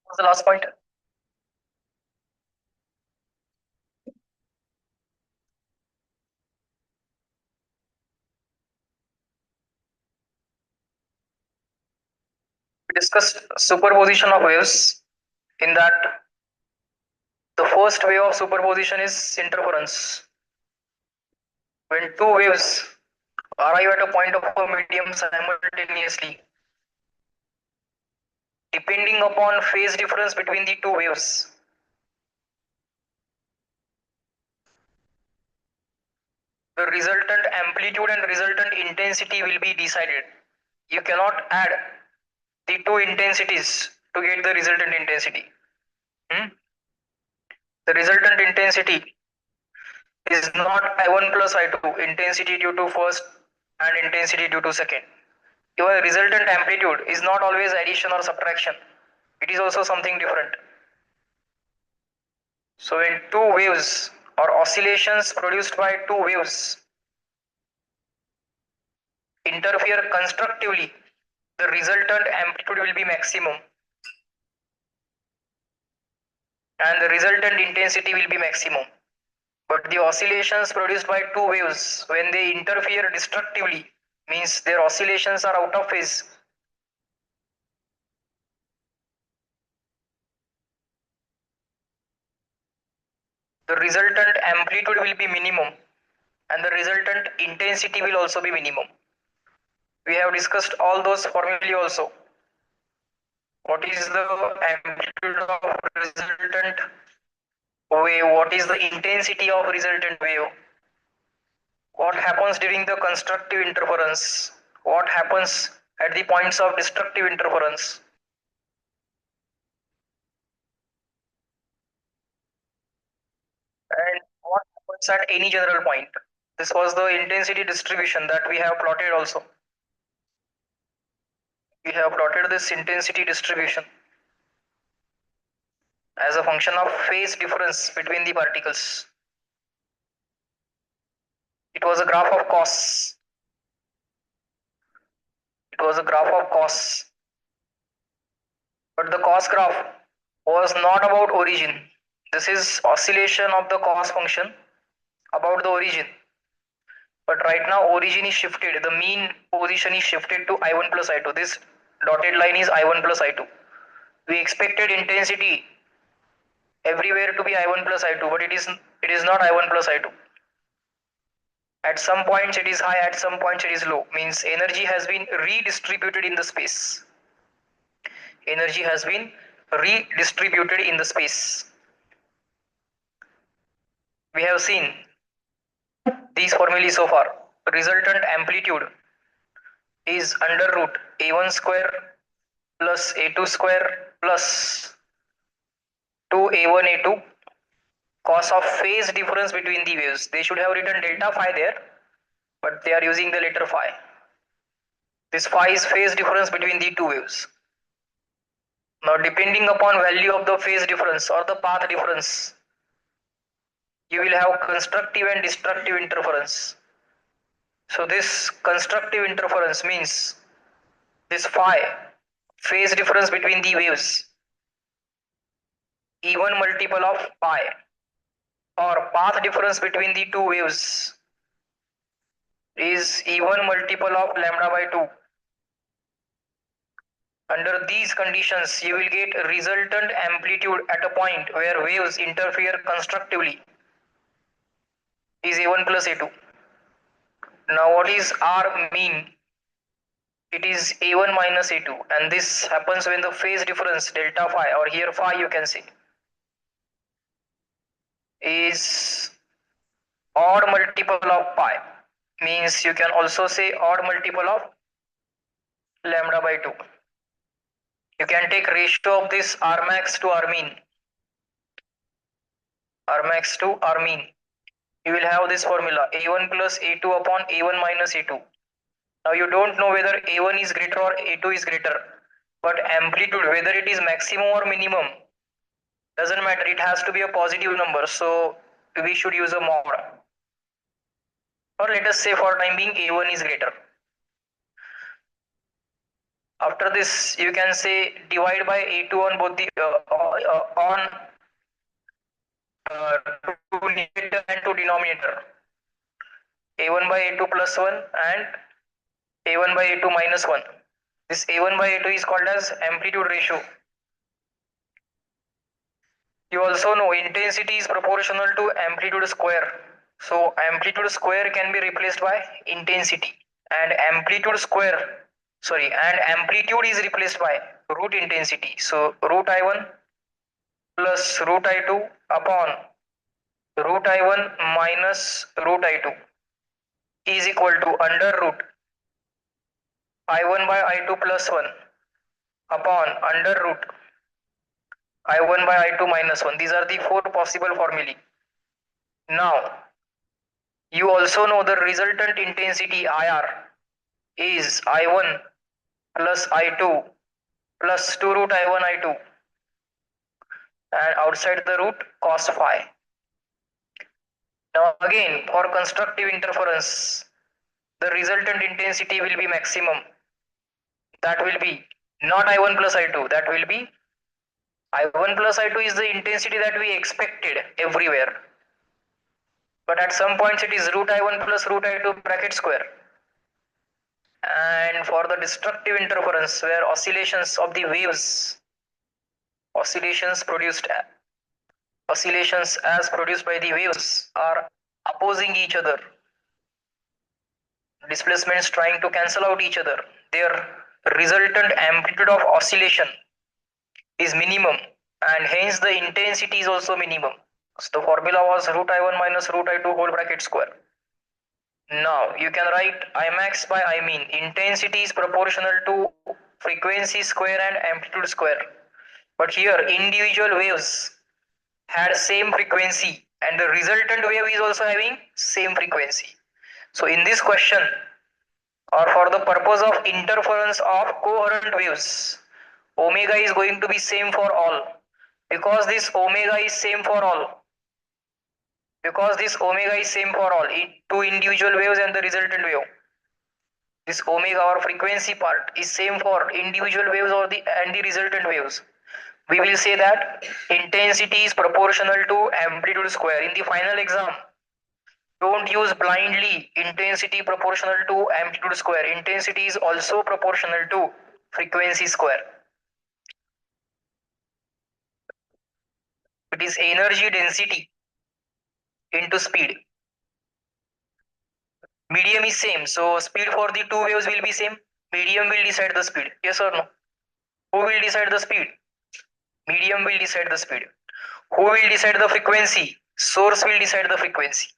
Was the last point? We discussed superposition of waves. In that, the first wave of superposition is interference. When two waves arrive at a point of a medium simultaneously, depending upon phase difference between the two waves, the resultant amplitude and resultant intensity will be decided. You cannot add the two intensities to get the resultant intensity. Hmm? The resultant intensity is not I1 plus I2, intensity due to first and intensity due to second. Even resultant amplitude is not always addition or subtraction. It is also something different. So when two waves or oscillations produced by two waves interfere constructively, the resultant amplitude will be maximum and the resultant intensity will be maximum. But the oscillations produced by two waves, when they interfere destructively, means their oscillations are out of phase. The resultant amplitude will be minimum and the resultant intensity will also be minimum. We have discussed all those formulae also. What is the amplitude of resultant wave? What is the intensity of resultant wave? What happens during the constructive interference? What happens at the points of destructive interference? And what happens at any general point? This was the intensity distribution that we have plotted also. We have plotted this intensity distribution as a function of phase difference between the particles. It was a graph of cos. It was a graph of cos. But the cos graph was not about origin. This is oscillation of the cos function about the origin. But right now origin is shifted. The mean position is shifted to I1 plus I2. This dotted line is I1 plus I2. We expected intensity everywhere to be I1 plus I2, but it is not I1 plus I2. At some points it is high, at some points it is low. Means energy has been redistributed in the space. Energy has been redistributed in the space. We have seen these formulae so far. Resultant amplitude is under root a1 square plus a2 square plus 2a1 a2 cos of phase difference between the waves. They should have written delta phi there, but they are using the letter phi. This phi is phase difference between the two waves. Now depending upon value of the phase difference or the path difference, you will have constructive and destructive interference. So this constructive interference means this phi, phase difference between the waves, even multiple of pi, or path difference between the two waves is even multiple of lambda by 2. Under these conditions, you will get resultant amplitude at a point where waves interfere constructively is a1 plus a2. Now what is R mean? It is a1 minus a2, and this happens when the phase difference delta phi, or here phi you can say, is odd multiple of pi. Means you can also say odd multiple of lambda by 2. You can take ratio of this R max to R mean. R max to R mean. You will have this formula a1 plus a2 upon a1 minus a2. Now you don't know whether a1 is greater or a2 is greater, but amplitude, whether it is maximum or minimum, doesn't matter. It has to be a positive number, so we should use a mod. Or let us say for time being a1 is greater. After this, you can say divide by A2 on both the on to numerator and to denominator. A1 by A2 plus 1 and A1 by A2 minus 1. This A1 by A2 is called as amplitude ratio. You also know intensity is proportional to amplitude square. So amplitude square can be replaced by intensity, and amplitude is replaced by root intensity. So root I1 plus root I2 upon root I1 minus root I2 is equal to under root I1 by I2 plus 1 upon under root I1 by I2 minus 1. These are the four possible formulae. Now, you also know the resultant intensity IR is I1 plus I2 plus 2 root I1 I2 and outside the root cos phi. Now again, for constructive interference, the resultant intensity will be maximum. That will be not I1 plus I2, that will be I1 plus I2 is the intensity that we expected everywhere. But at some points it is root I1 plus root I2 bracket square. And for the destructive interference where oscillations of the waves, oscillations as produced by the waves are opposing each other, displacements trying to cancel out each other, their resultant amplitude of oscillation is minimum and hence the intensity is also minimum. So the formula was root I1 minus root I2 whole bracket square. Now you can write Imax by I mean intensity is proportional to frequency square and amplitude square. But here individual waves had same frequency and the resultant wave is also having same frequency. So in this question, or for the purpose of interference of coherent waves, omega is going to be same for all. Because this omega is same for all, two individual waves and the resultant wave, this omega or frequency part is same for individual waves or the resultant waves. We will say that intensity is proportional to amplitude square. In the final exam, don't use blindly intensity proportional to amplitude square. Intensity is also proportional to frequency square. It is energy density into speed. Medium is same, so speed for the two waves will be same. Medium will decide the speed. Yes or no? Who will decide the speed? Medium will decide the speed. Who will decide the frequency? Source will decide the frequency.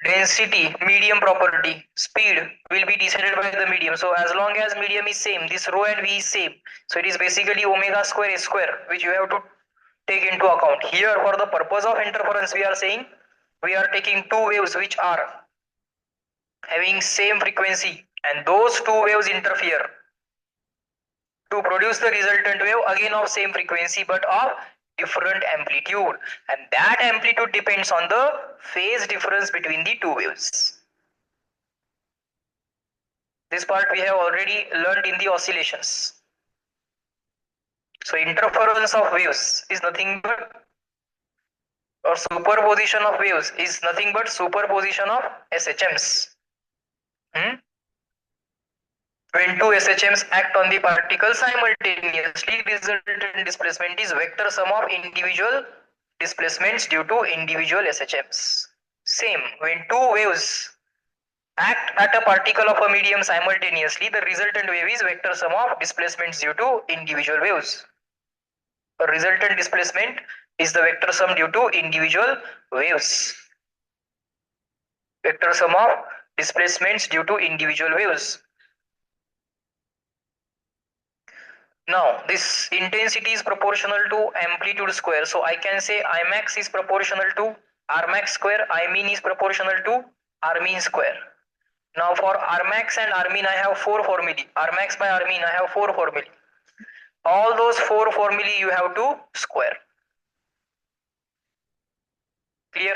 Density, medium property, speed will be decided by the medium. So as long as medium is same, this rho and v is same. So it is basically omega square s square, which you have to take into account. Here for the purpose of interference, we are saying we are taking two waves which are having same frequency and those two waves interfere to produce the resultant wave again of same frequency but of different amplitude, and that amplitude depends on the phase difference between the two waves. This part we have already learned in the oscillations. So interference of waves is nothing but, or superposition of waves is nothing but superposition of SHMs. When two SHMs act on the particle simultaneously, resultant displacement is vector sum of individual displacements due to individual SHMs. Same, when two waves act at a particle of a medium simultaneously, the resultant wave is vector sum of displacements due to individual waves. A resultant displacement is the vector sum due to individual waves. Vector sum of displacements due to individual waves. Now this intensity is proportional to amplitude square. So I can say Imax is proportional to Rmax square, I mean is proportional to R mean square. Now for Rmax and R mean I have four formulae. Rmax by R mean I have four formulae. All those four formulae you have to square. Clear?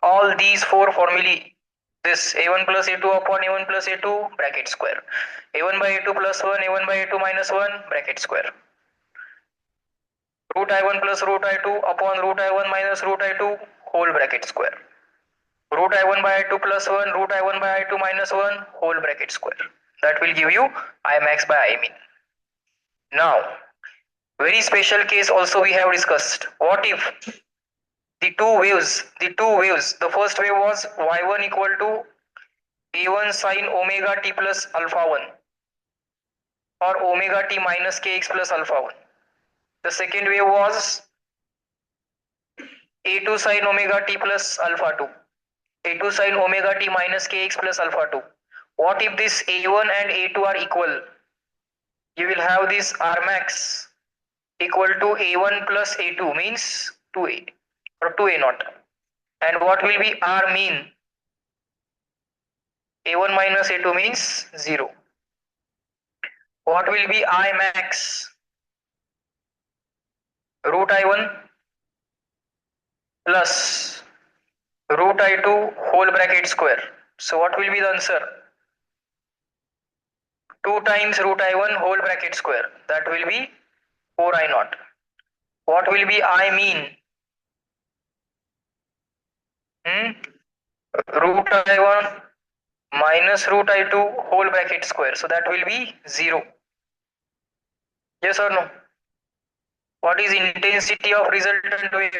All these four formulae this a1 plus a2 upon a1 plus a2 bracket square, a1 by a2 plus 1, a1 by a2 minus 1 bracket square, root I1 plus root I2 upon root I1 minus root I2 whole bracket square, root I1 by I2 plus 1, root I1 by I2 minus 1 whole bracket square. That will give you I max by I min. Now, very special case also we have discussed. What if the first wave was y1 equal to a1 sine omega t plus alpha 1 or omega t minus kx plus alpha 1. The second wave was a2 sine omega t plus alpha 2, a2 sine omega t minus kx plus alpha 2. What if this a1 and a2 are equal? You will have this R max equal to a1 plus a2 means 2a or 2a naught. And what will be R mean? a1 minus a2 means 0. What will be I max? Root I1 plus root I2 whole bracket square. So what will be the answer? 2 times root I1 whole bracket square. That will be 4I naught. What will be I mean? Root I1 minus root I2 whole bracket square. So that will be 0. Yes or no? What is intensity of resultant wave?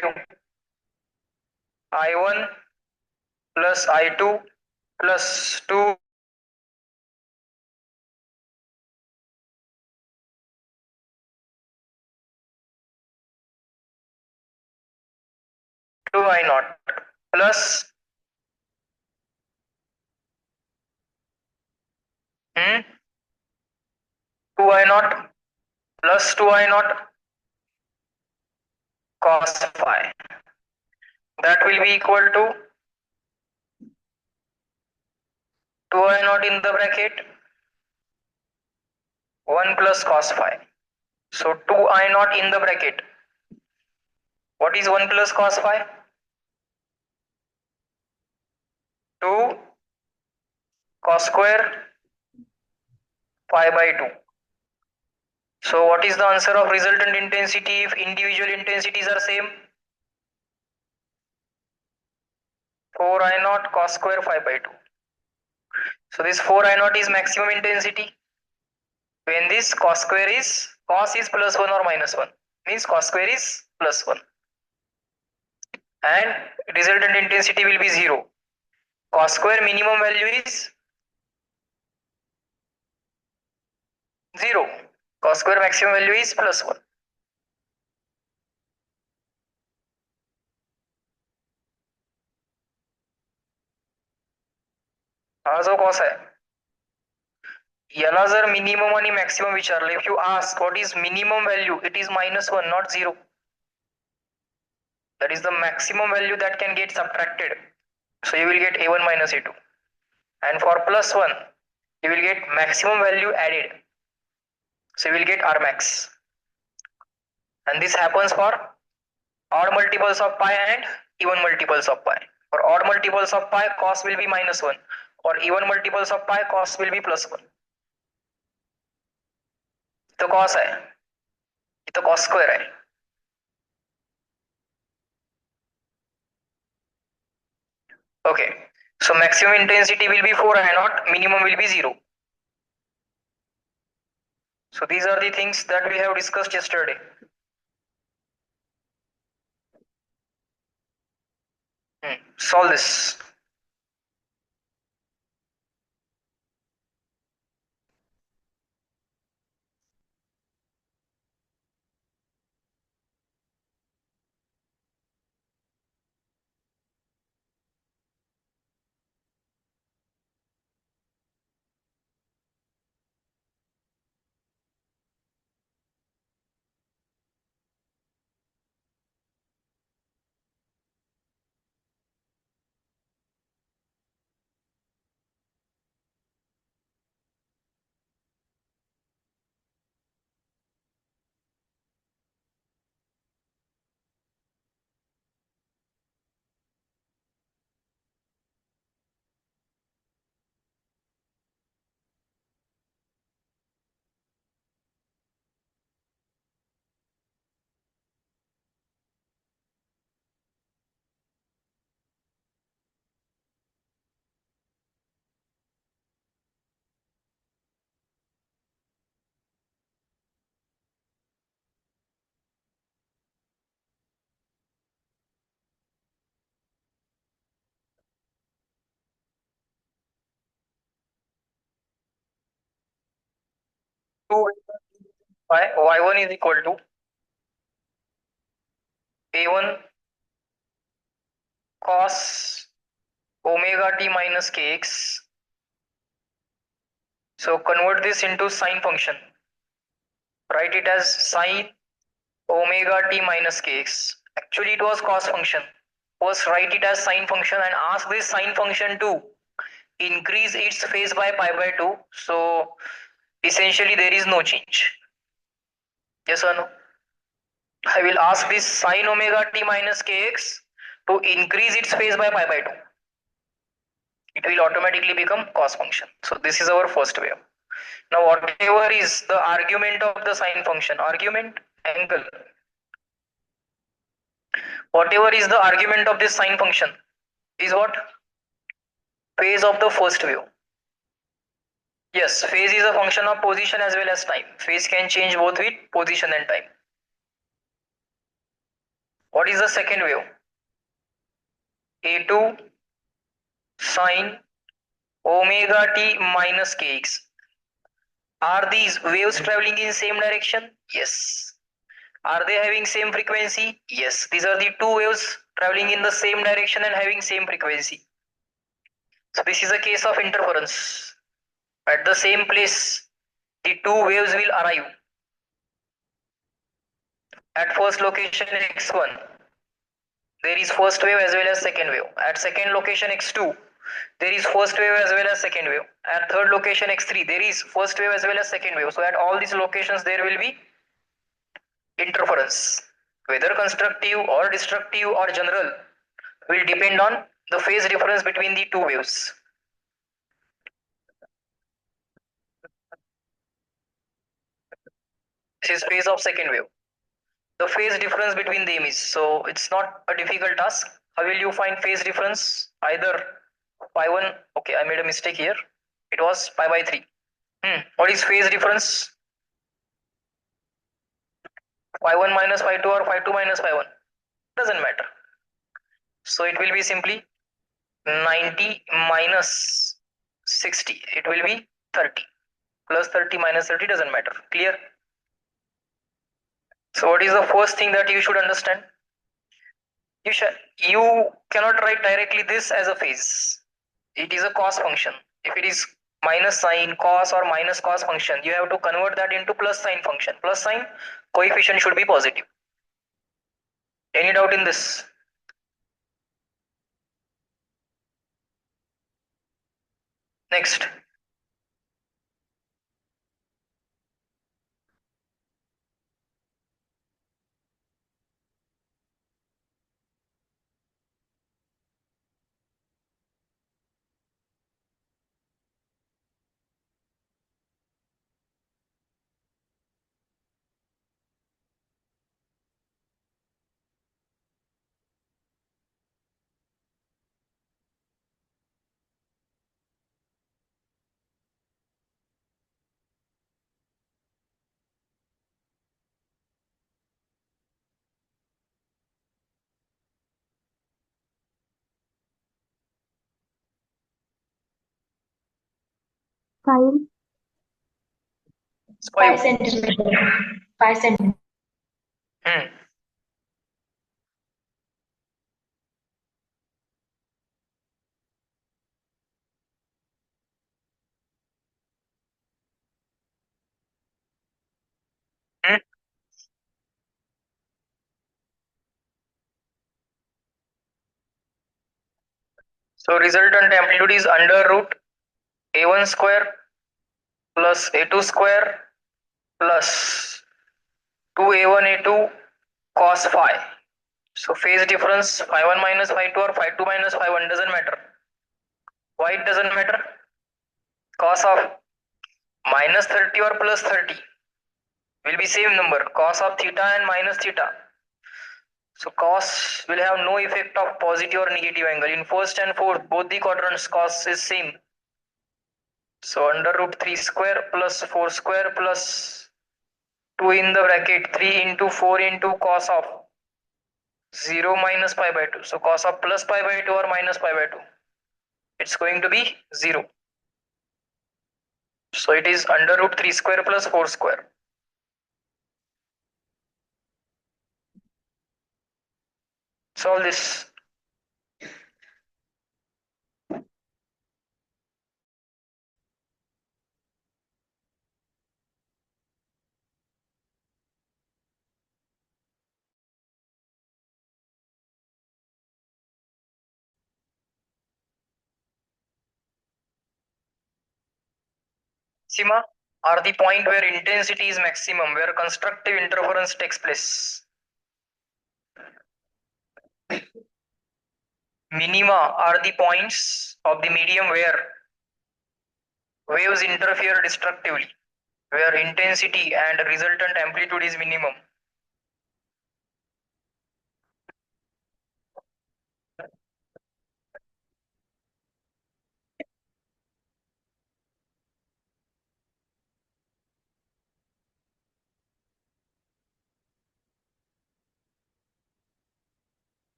I1 plus I2 plus 2 I naught plus 2I naught plus 2I naught cos phi. That will be equal to 2I naught in the bracket 1 plus cos phi. So 2I naught in the bracket. What is 1 plus cos phi? 2 cos square pi by 2. So what is the answer of resultant intensity if individual intensities are same? 4I naught cos square phi by 2. So this 4I naught is maximum intensity. When this cos is plus 1 or minus 1. Means cos square is plus 1. And resultant intensity will be 0. Cos square minimum value is 0. Cos square maximum value is plus 1. हा जो cos आहे याला जर minimum आणि maximum विचारले, if you ask what is minimum value, it is -1 not 0. That is the maximum value that can get subtracted. So you will get a1 minus a2. And for plus 1 you will get maximum value added. So you will get R max. And this happens for odd multiples of pi and even multiples of pi. For odd multiples of pi, cos will be -1. Or even multiples of pi, cos will be plus 1. इथं cos आहे, इथं cos square आहे. Okay, so maximum intensity will be 4I naught, minimum will be 0. So these are the things that we have discussed yesterday. Solve this. 2 by y1 is equal to a1 cos omega t minus kx. So convert this into sine function. Write it as sine omega t minus kx. Actually, it was cos function. First, write it as sine function and ask this sine function to increase its phase by pi by 2. So essentially, there is no change. Yes or no? I will ask this sine omega t minus kx to increase its phase by pi by 2. It will automatically become cos function. So this is our first way. Now whatever is the argument of the sine function, argument angle, whatever is the argument of this sine function is what? Phase of the first wave. Yes, phase is a function of position as well as time. Phase can change both with position and time. What is the second wave? A2 sine omega t minus kx. Are these waves traveling in same direction? Yes. Are they having same frequency? Yes. These are the two waves traveling in the same direction and having same frequency. So this is a case of interference. At the same place, the two waves will arrive. At first location x1, there is first wave as well as second wave. At second location x2, there is first wave as well as second wave. At third location x3, there is first wave as well as second wave. So at all these locations, there will be interference. Whether constructive or destructive or general will depend on the phase difference between the two waves. This is phase of second wave. The phase difference between them is, so it's not a difficult task. How will you find phase difference? Either pi 1, okay, I made a mistake here. It was pi by 3. What is phase difference? Pi 1 minus pi 2 or pi 2 minus pi 1? Doesn't matter. So it will be simply 90 minus 60. It will be 30. Plus 30 minus 30 doesn't matter. Clear? So what is the first thing that you should understand? You cannot write directly this as a phase. It is a cos function. If it is minus sine cos or minus cos function, you have to convert that into plus sine function. Plus sine coefficient should be positive. Any doubt in this? Next. Five, It's 5 5. centimeter. 5 centimeter. Hmm. Hmm. So resultant amplitude is under root a1 square plus a2 square plus 2a1 a2 cos phi. So phase difference phi 1 minus phi 2 or phi 2 minus phi 1 doesn't matter. Why it doesn't matter? Cos of minus 30 or plus 30 will be same number, cos of theta and minus theta. So cos will have no effect of positive or negative angle. In first and fourth, both the quadrants cos is same. So under root 3 square plus 4 square plus 2 in the bracket 3 into 4 into cos of 0 minus pi by 2. So cos of plus pi by 2 or minus pi by 2. It's going to be 0. So it is under root 3 square plus 4 square. Solve this. Maxima are the point where intensity is maximum, where constructive interference takes place. Minima are the points of the medium where waves interfere destructively, where intensity and resultant amplitude is minimum.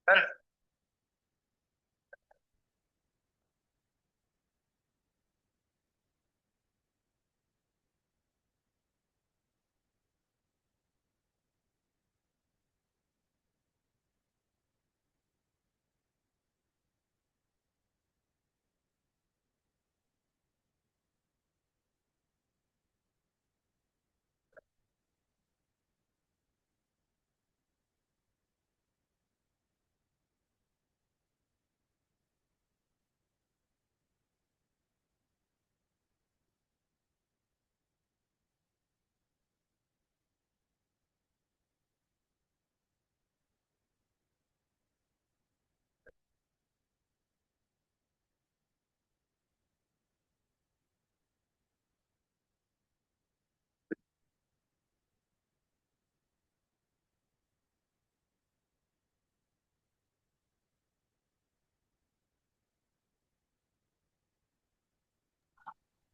Done.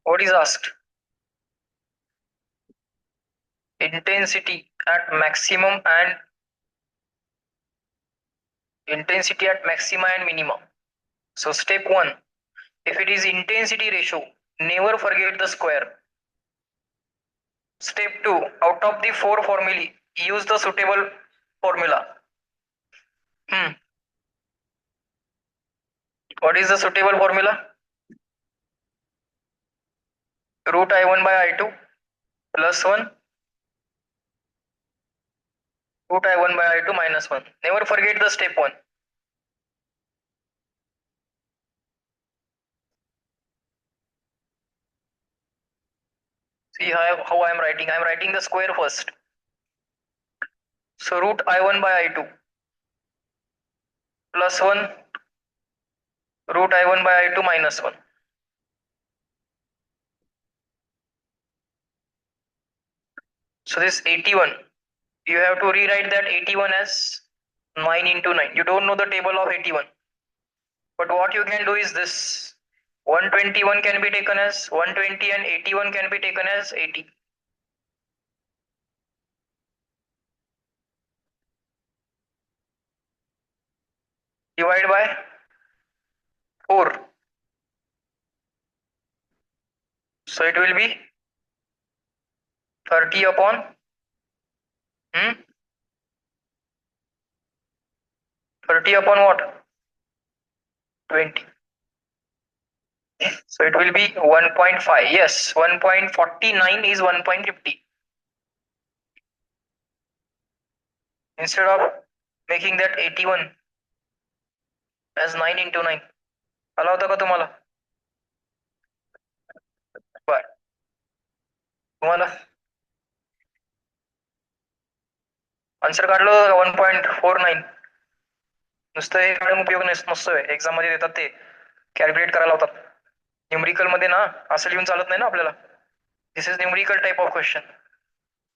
What is asked? Intensity at maximum and intensity at maxima and minima. So step 1, if it is intensity ratio, never forget the square. Step 2, out of the 4 formulae, use the suitable formula. What is the suitable formula? Root I1 by I2 plus 1, root I1 by I2 minus 1. Never forget the step 1. See how I am writing. I am writing the square first. So root I1 by I2 plus 1, root I1 by I2 minus 1. So this 81, you have to rewrite that 81 as 9 into 9. You don't know the table of 81. But what you can do is this. 121 can be taken as 120 and 81 can be taken as 80. Divide by 4. So it will be 30 upon 30 upon what? 20. So it will be 1.5. Yes, 1.49 is 1.50. Instead of making that 81 as 9 into 9. आला होता का तुम्हाला? बर तुम्हाला answer काढलं 1.49. नुसतं हे काढून उपयोग नसतोय. एक्झाम मध्ये देतात ते कॅल्क्युलेट करायला होतात. न्यूमरिकल मध्ये ना असं लिहून चालत नाही ना आपल्याला. This is numerical type of question.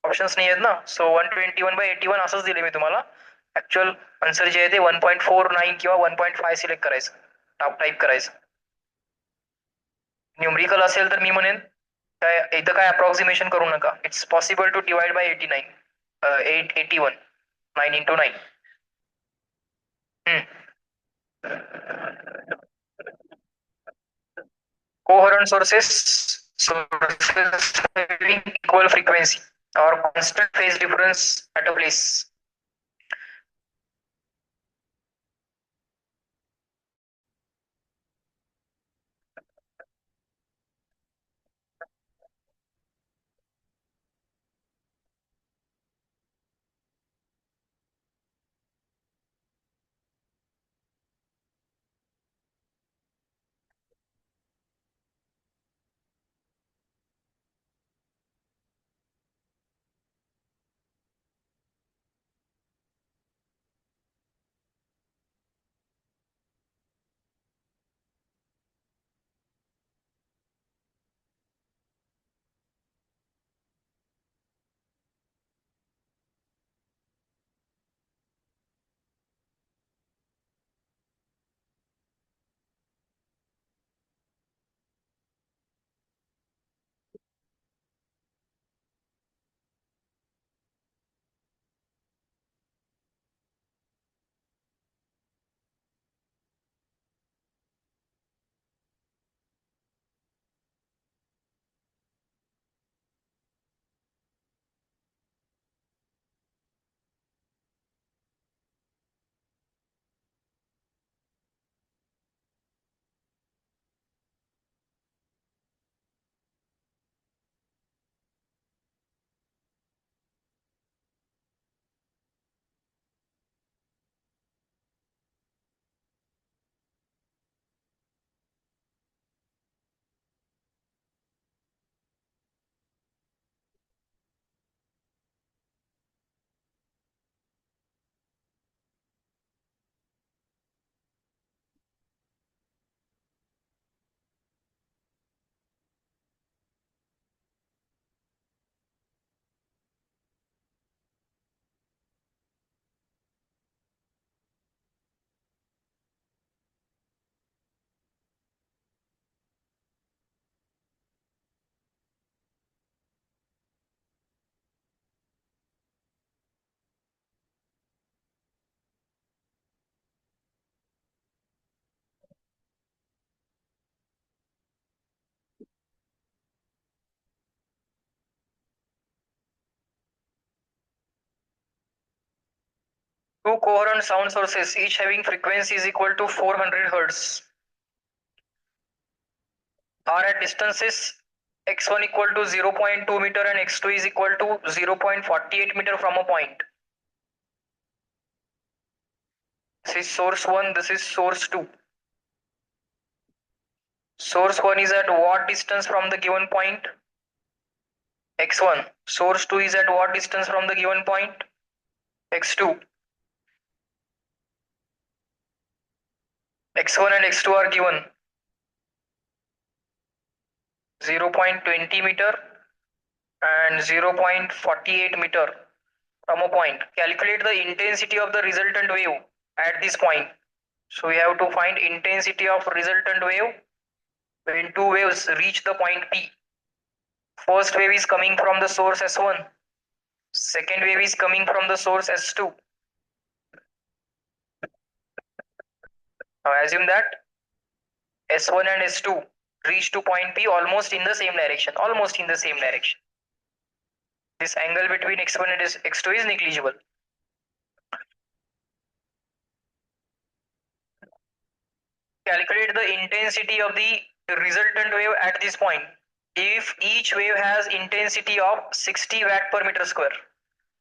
Options नाही आहेत ना. सो 121/81 असंच दिले मी तुम्हाला. ऍक्च्युअल आन्सर जे आहे ते 1.49 किंवा 1.5 सिलेक्ट करायचं, टाईप करायचं. न्यूमरिकल असेल तर मी म्हणेन काय इथं काय अप्रॉक्सिमेशन करू नका. It's possible to divide by 89, 81, 9 into 9. Coherent sources having equal frequency or constant phase difference at a place. Two coherent sound sources, each having frequency is equal to 400 Hz, are at distances x1 equal to 0.2 meter and x2 is equal to 0.48 meter from a point. This is source 1, this is source 2. Source 1 is at what distance from the given point? X1. Source 2 is at what distance from the given point? X2. X1 and X2 are given 0.20 meter and 0.48 meter from a point. Calculate the intensity of the resultant wave at this point. So we have to find intensity of resultant wave when two waves reach the point P. First wave is coming from the source S1. Second wave is coming from the source S2. Now assume that S1 and S2 reach to point P almost in the same direction. Almost in the same direction. This angle between X1 and X2 is negligible. Calculate the intensity of the resultant wave at this point. If each wave has intensity of 60 watt per meter square,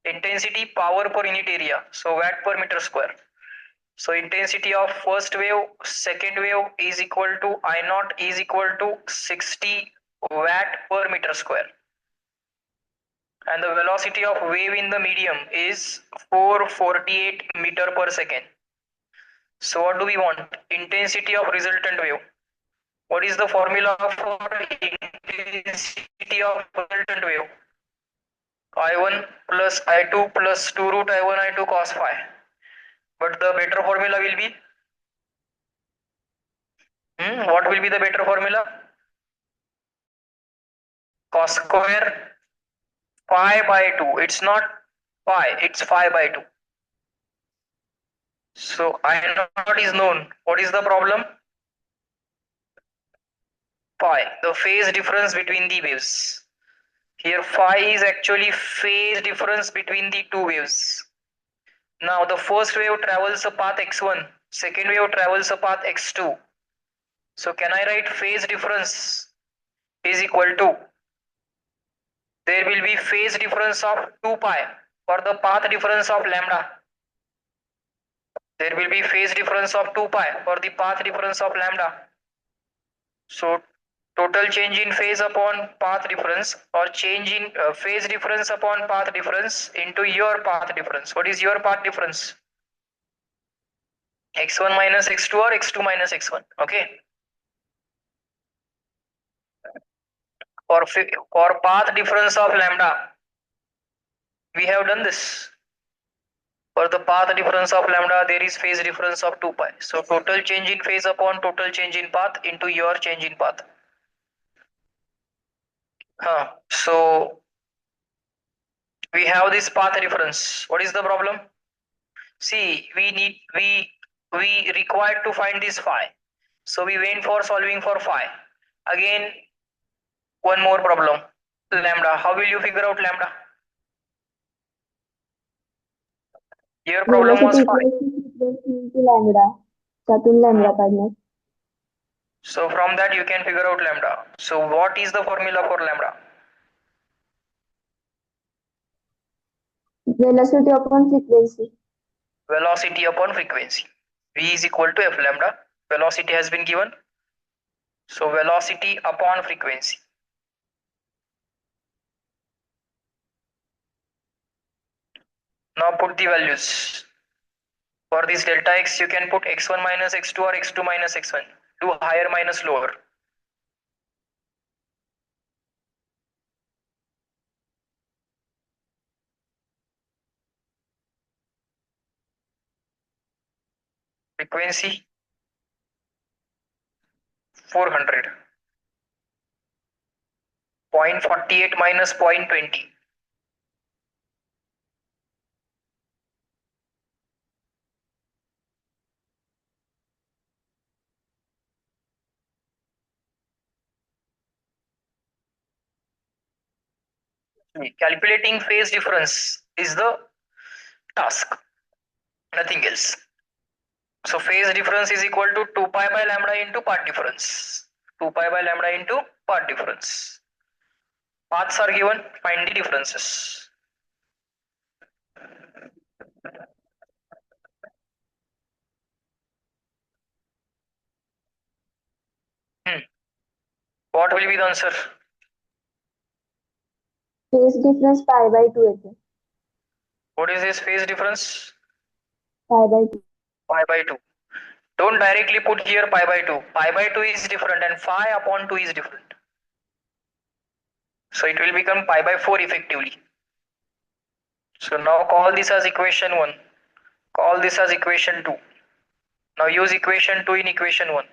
intensity power per unit area, so watt per meter square. So intensity of first wave, second wave is equal to I naught is equal to 60 watt per meter square. And the velocity of wave in the medium is 448 meter per second. So what do we want? Intensity of resultant wave. What is the formula for intensity of resultant wave? I1 plus I2 plus 2 root I1 I2 cos phi. But the better formula will be, what will be the better formula? Cos square phi by 2. It's not phi, it's phi by 2. So I naught is known. What is the problem? Phi, the phase difference between the waves. Here phi is actually phase difference between the two waves. Now the first wave travels a path x1, second wave travels a path x2. So can I write phase difference is equal to, there will be phase difference of 2 pi for the path difference of lambda. There will be phase difference of 2 pi for the path difference of lambda. So total change in phase upon path difference, or change in phase difference upon path difference into your path difference. What is your path difference? x1 minus x2 or x2 minus x1. Okay. For path difference of lambda, we have done this. For the path difference of lambda, there is phase difference of 2 pi. So total change in phase upon total change in path into your change in path. So we have this path difference. What is the problem? See, we required to find this phi. So we went for solving for phi. Again, one more problem. Lambda. How will you figure out lambda? Your problem was Velocity phi. equals to frequency into lambda. त्यातून lambda काढणार. So from that you can figure out lambda. So what is the formula for lambda? Velocity upon frequency. Velocity upon frequency. V is equal to F lambda. Velocity has been given. So velocity upon frequency. Now put the values. For this delta x, you can put x1 minus x2 or x2 minus x1. Do higher minus lower. Frequency 400. 0.48 minus 0.20. Calculating phase difference is the task, nothing else. So phase difference is equal to 2 pi by lambda into path difference. 2 pi by lambda into path difference. Paths are given, find the differences. What will be the answer? Phase difference pi by 2 येते. What is this phase difference? Pi by 2. Pi by 2. Don't directly put here pi by 2. Pi by 2 is different and phi upon 2 is different. So it will become pi by 4 effectively. So now call this as equation 1. Call this as equation 2. Now use equation 2 in equation 1.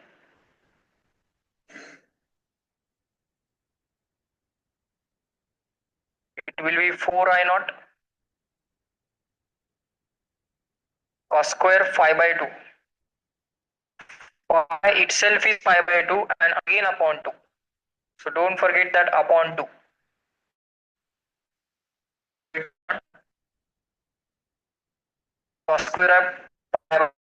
It will be 4 I naught cos square phi by 2. Phi itself is pi by 2 and again upon 2. So don't forget that upon 2. Cos square pi by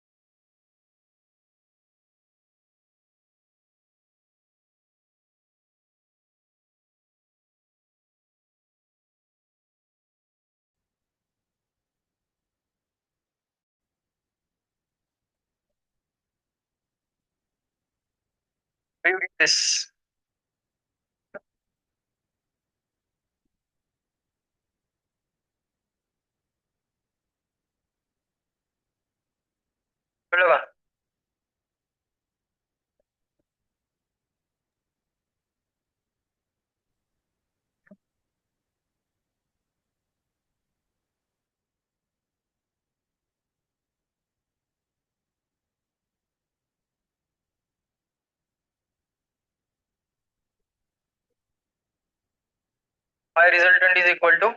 you get this. कळलं का? phi resultant is equal to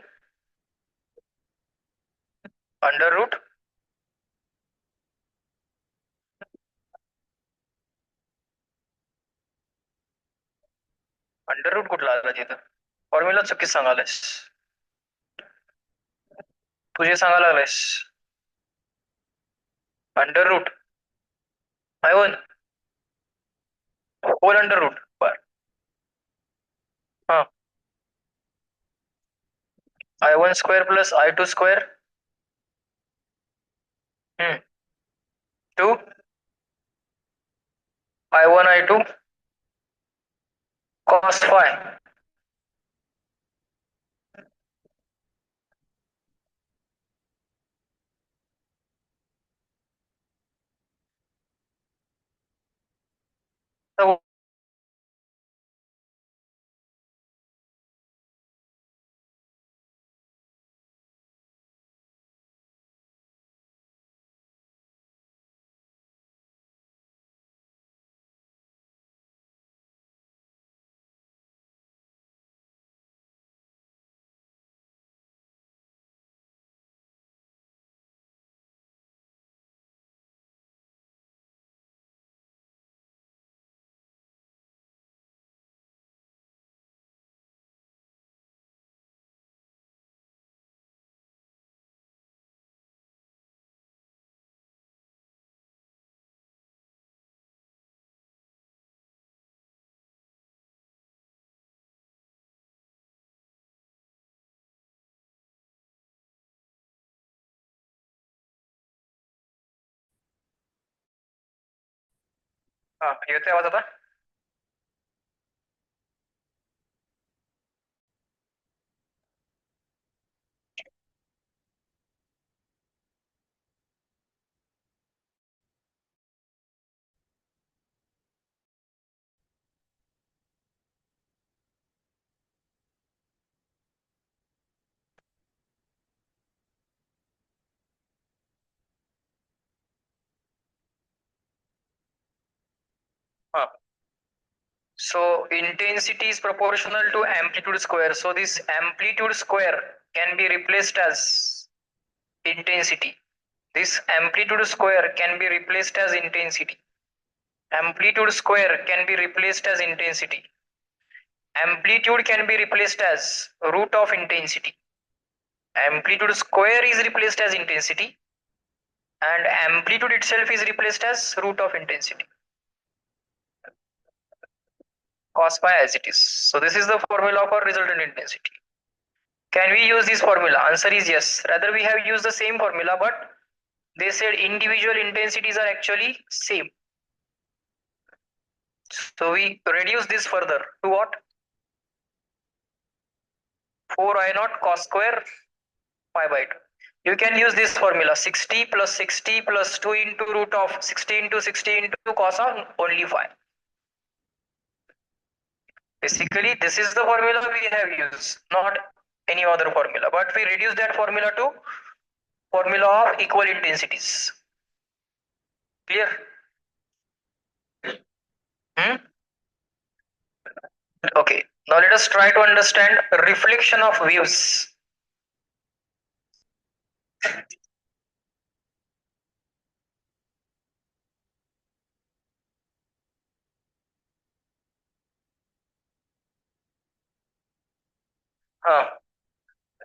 under root कुठला आला तिथं formula चुकीच सांगायलास तुझे सांगायला लागलायस under root I1 whole under root बर हाँ I1 square plus I2 square 2 I1 I2 cos phi तो हाँ येतोय आवाज आता हाँ so intensity is proportional to amplitude square so this amplitude square can be replaced as intensity this amplitude square can be replaced as intensity amplitude square can be replaced as intensity amplitude can be replaced as root of intensity amplitude square is replaced as intensity and amplitude itself is replaced as root of intensity cos phi as it is so this is the formula for resultant intensity can we use this formula answer is yes rather we have used the same formula but they said individual intensities are actually same so we reduce this further to what 4 I naught cos square pi by 2 you can use this formula 60 plus 60 plus 2 into root of 60 into 60 into cos of only phi basically this is the formula we have used not any other formula but we reduce that formula to formula of equal intensities clear hmm? Okay now let us try to understand reflection of waves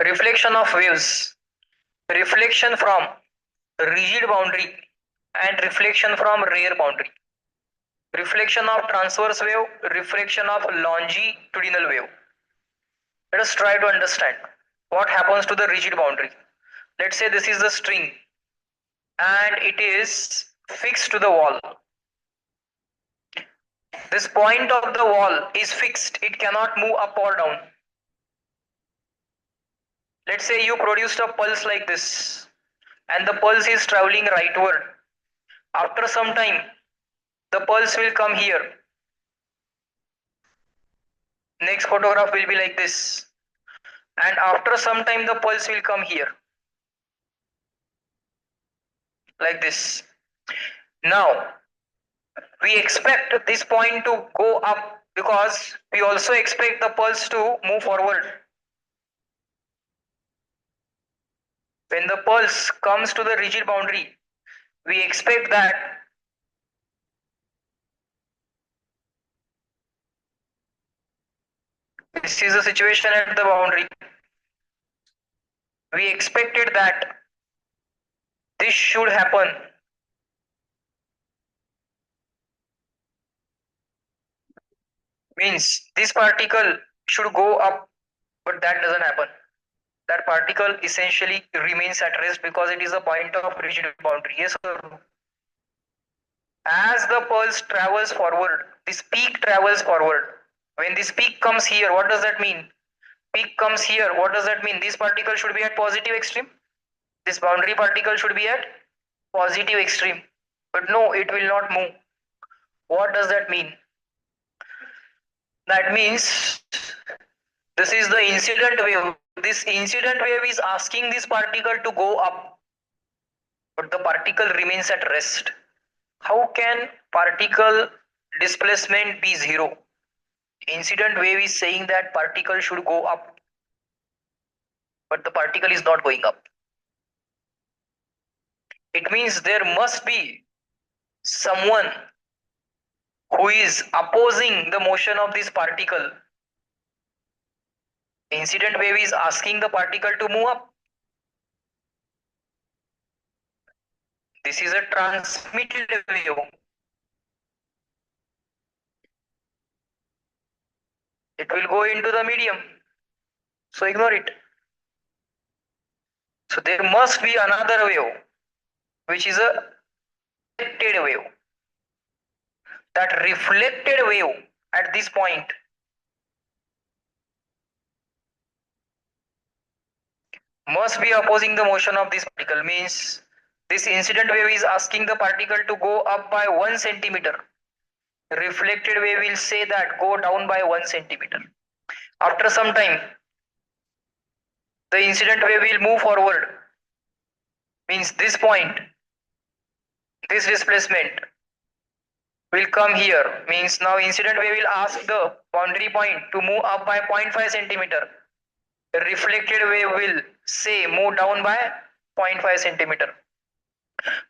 reflection of waves reflection from rigid boundary and reflection from rare boundary reflection of transverse wave reflection of longitudinal wave let us try to understand what happens to the rigid boundary let's say this is the string and it is fixed to the wall this point of the wall is fixed it cannot move up or down let's say you produced a pulse like this and the pulse is traveling rightward after some time the pulse will come here next photograph will be like this and after some time the pulse will come here like this now we expect this point to go up because we also expect the pulse to move forward when the pulse comes to the rigid boundary, we expect that this is the situation at the boundary. We expected that this should happen. Means this particle should go up, but that doesn't happen. That particle essentially remains at rest because it is a point of rigid boundary. Yes or no? As the pulse travels forward, this peak travels forward. When this peak comes here, what does that mean? Peak comes here, what does that mean? This particle should be at positive extreme. This boundary particle should be at positive extreme. But no, it will not move. What does that mean? That means this is the incident wave. This incident wave is asking this particle to go up, but the particle remains at rest. How can particle displacement be zero? Incident wave is saying that particle should go up, but the particle is not going up. It means there must be someone who is opposing the motion of this particle. Incident wave is asking the particle to move up. This is a transmitted wave. It will go into the medium. So ignore it. So there must be another wave, which is a reflected wave. That reflected wave at this point must be opposing the motion of this particle. Means this incident wave is asking the particle to go up by 1 centimeter. Reflected wave will say that go down by 1 centimeter. After some time, the incident wave will move forward. Means this point, this displacement will come here. Means now incident wave will ask the boundary point to move up by 0.5 centimeter. The reflected wave will say move down by 0.5 centimeter.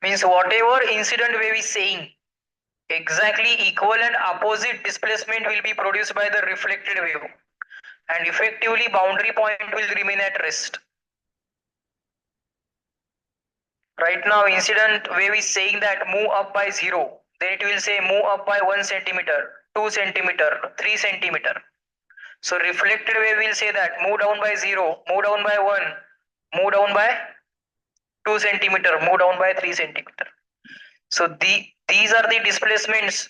Means whatever incident wave is saying, exactly equal and opposite displacement will be produced by the reflected wave, and effectively boundary point will remain at rest. Right now incident wave is saying that move up by 0, then it will say move up by 1 centimeter, 2 centimeter, 3 centimeter. So reflected wave will say that move down by 0, move down by 1, move down by 2 centimeter, move down by 3 centimeter. So these are the displacements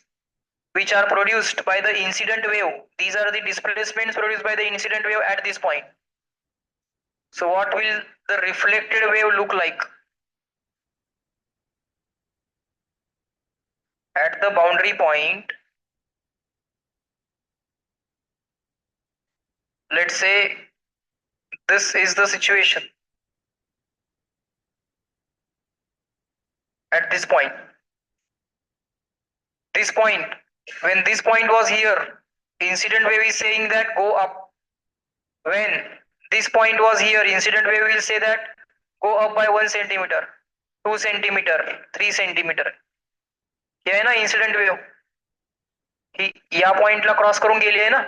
which are produced by the incident wave. These are the displacements produced by the incident wave at this point. So what will the reflected wave look like? At the boundary point, let's say this is the situation at this point. This point, when this point was here, incident wave is saying that go up. When this point was here, incident wave will say that go up by 1 centimeter, 2 centimeter, 3 centimeter. हे आहे ना incident wave, ही या पॉइंटला cross करून गेली आहे ना.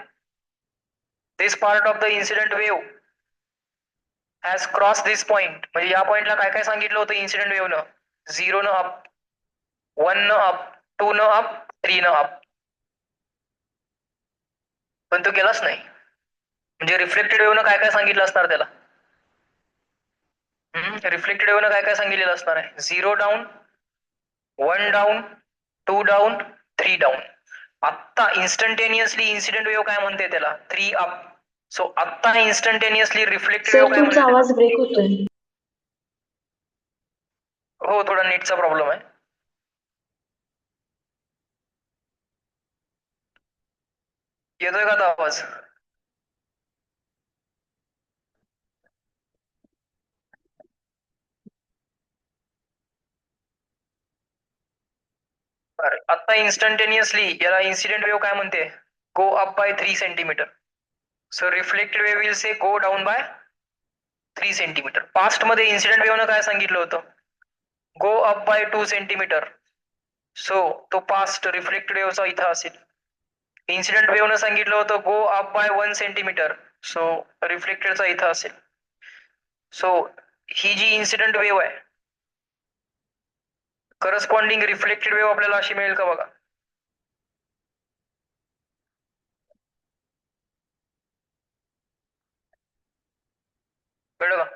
This part of the incident wave has cross this point. म्हणजे या पॉइंटला काय काय सांगितलं होतं इन्सिडेंट वेव्हनं? 0 न अप, 1 न अप, 2 न अप, 3 न अप. पण तो गेलाच नाही. म्हणजे रिफ्लेक्टेड वेव्हनं काय काय सांगितलं असणार त्याला? रिफ्लेक्टेड वेव्हनं काय काय सांगितलेलं असणार आहे? 0 डाऊन, 1 डाऊन, 2 डाऊन, 3 डाऊन. आत्ता इन्स्टंटेनियसली इन्सिडेंट वेव्ह काय म्हणते त्याला? 3 अप. सो आत्ता इन्स्टंटेनियसली रिफ्लेक्टेड वेव्ह काय म्हणते? तुमचा आवाज ब्रेक होतोय. हो, थोडा नेटचा प्रॉब्लेम आहे. येतोय का आता आवाज? आता इन्स्टंटेनियसली याला इन्सिडेंट वेव्ह काय म्हणते? Go up by 3 centimetre. So reflected wave will say go down by 3 centimetre. Past मध्ये इन्सिडेंट वेव्हनं काय सांगितलं होतं? Go up by 2 centimetre. So तो पास्ट रिफ्लेक्टेड वेव्हचा इथं असेल. इन्सिडेंट वेव्हनं सांगितलं होतं गो अप बाय 1 सेंटीमीटर. सो रिफ्लेक्टेडचा इथं असेल. सो ही जी इन्सिडेंट वेव्ह आहे, करस्पॉन्डिंग रिफ्लेक्टेड वेव्ह आपल्याला अशी मिळेल का बघा. कळलं का?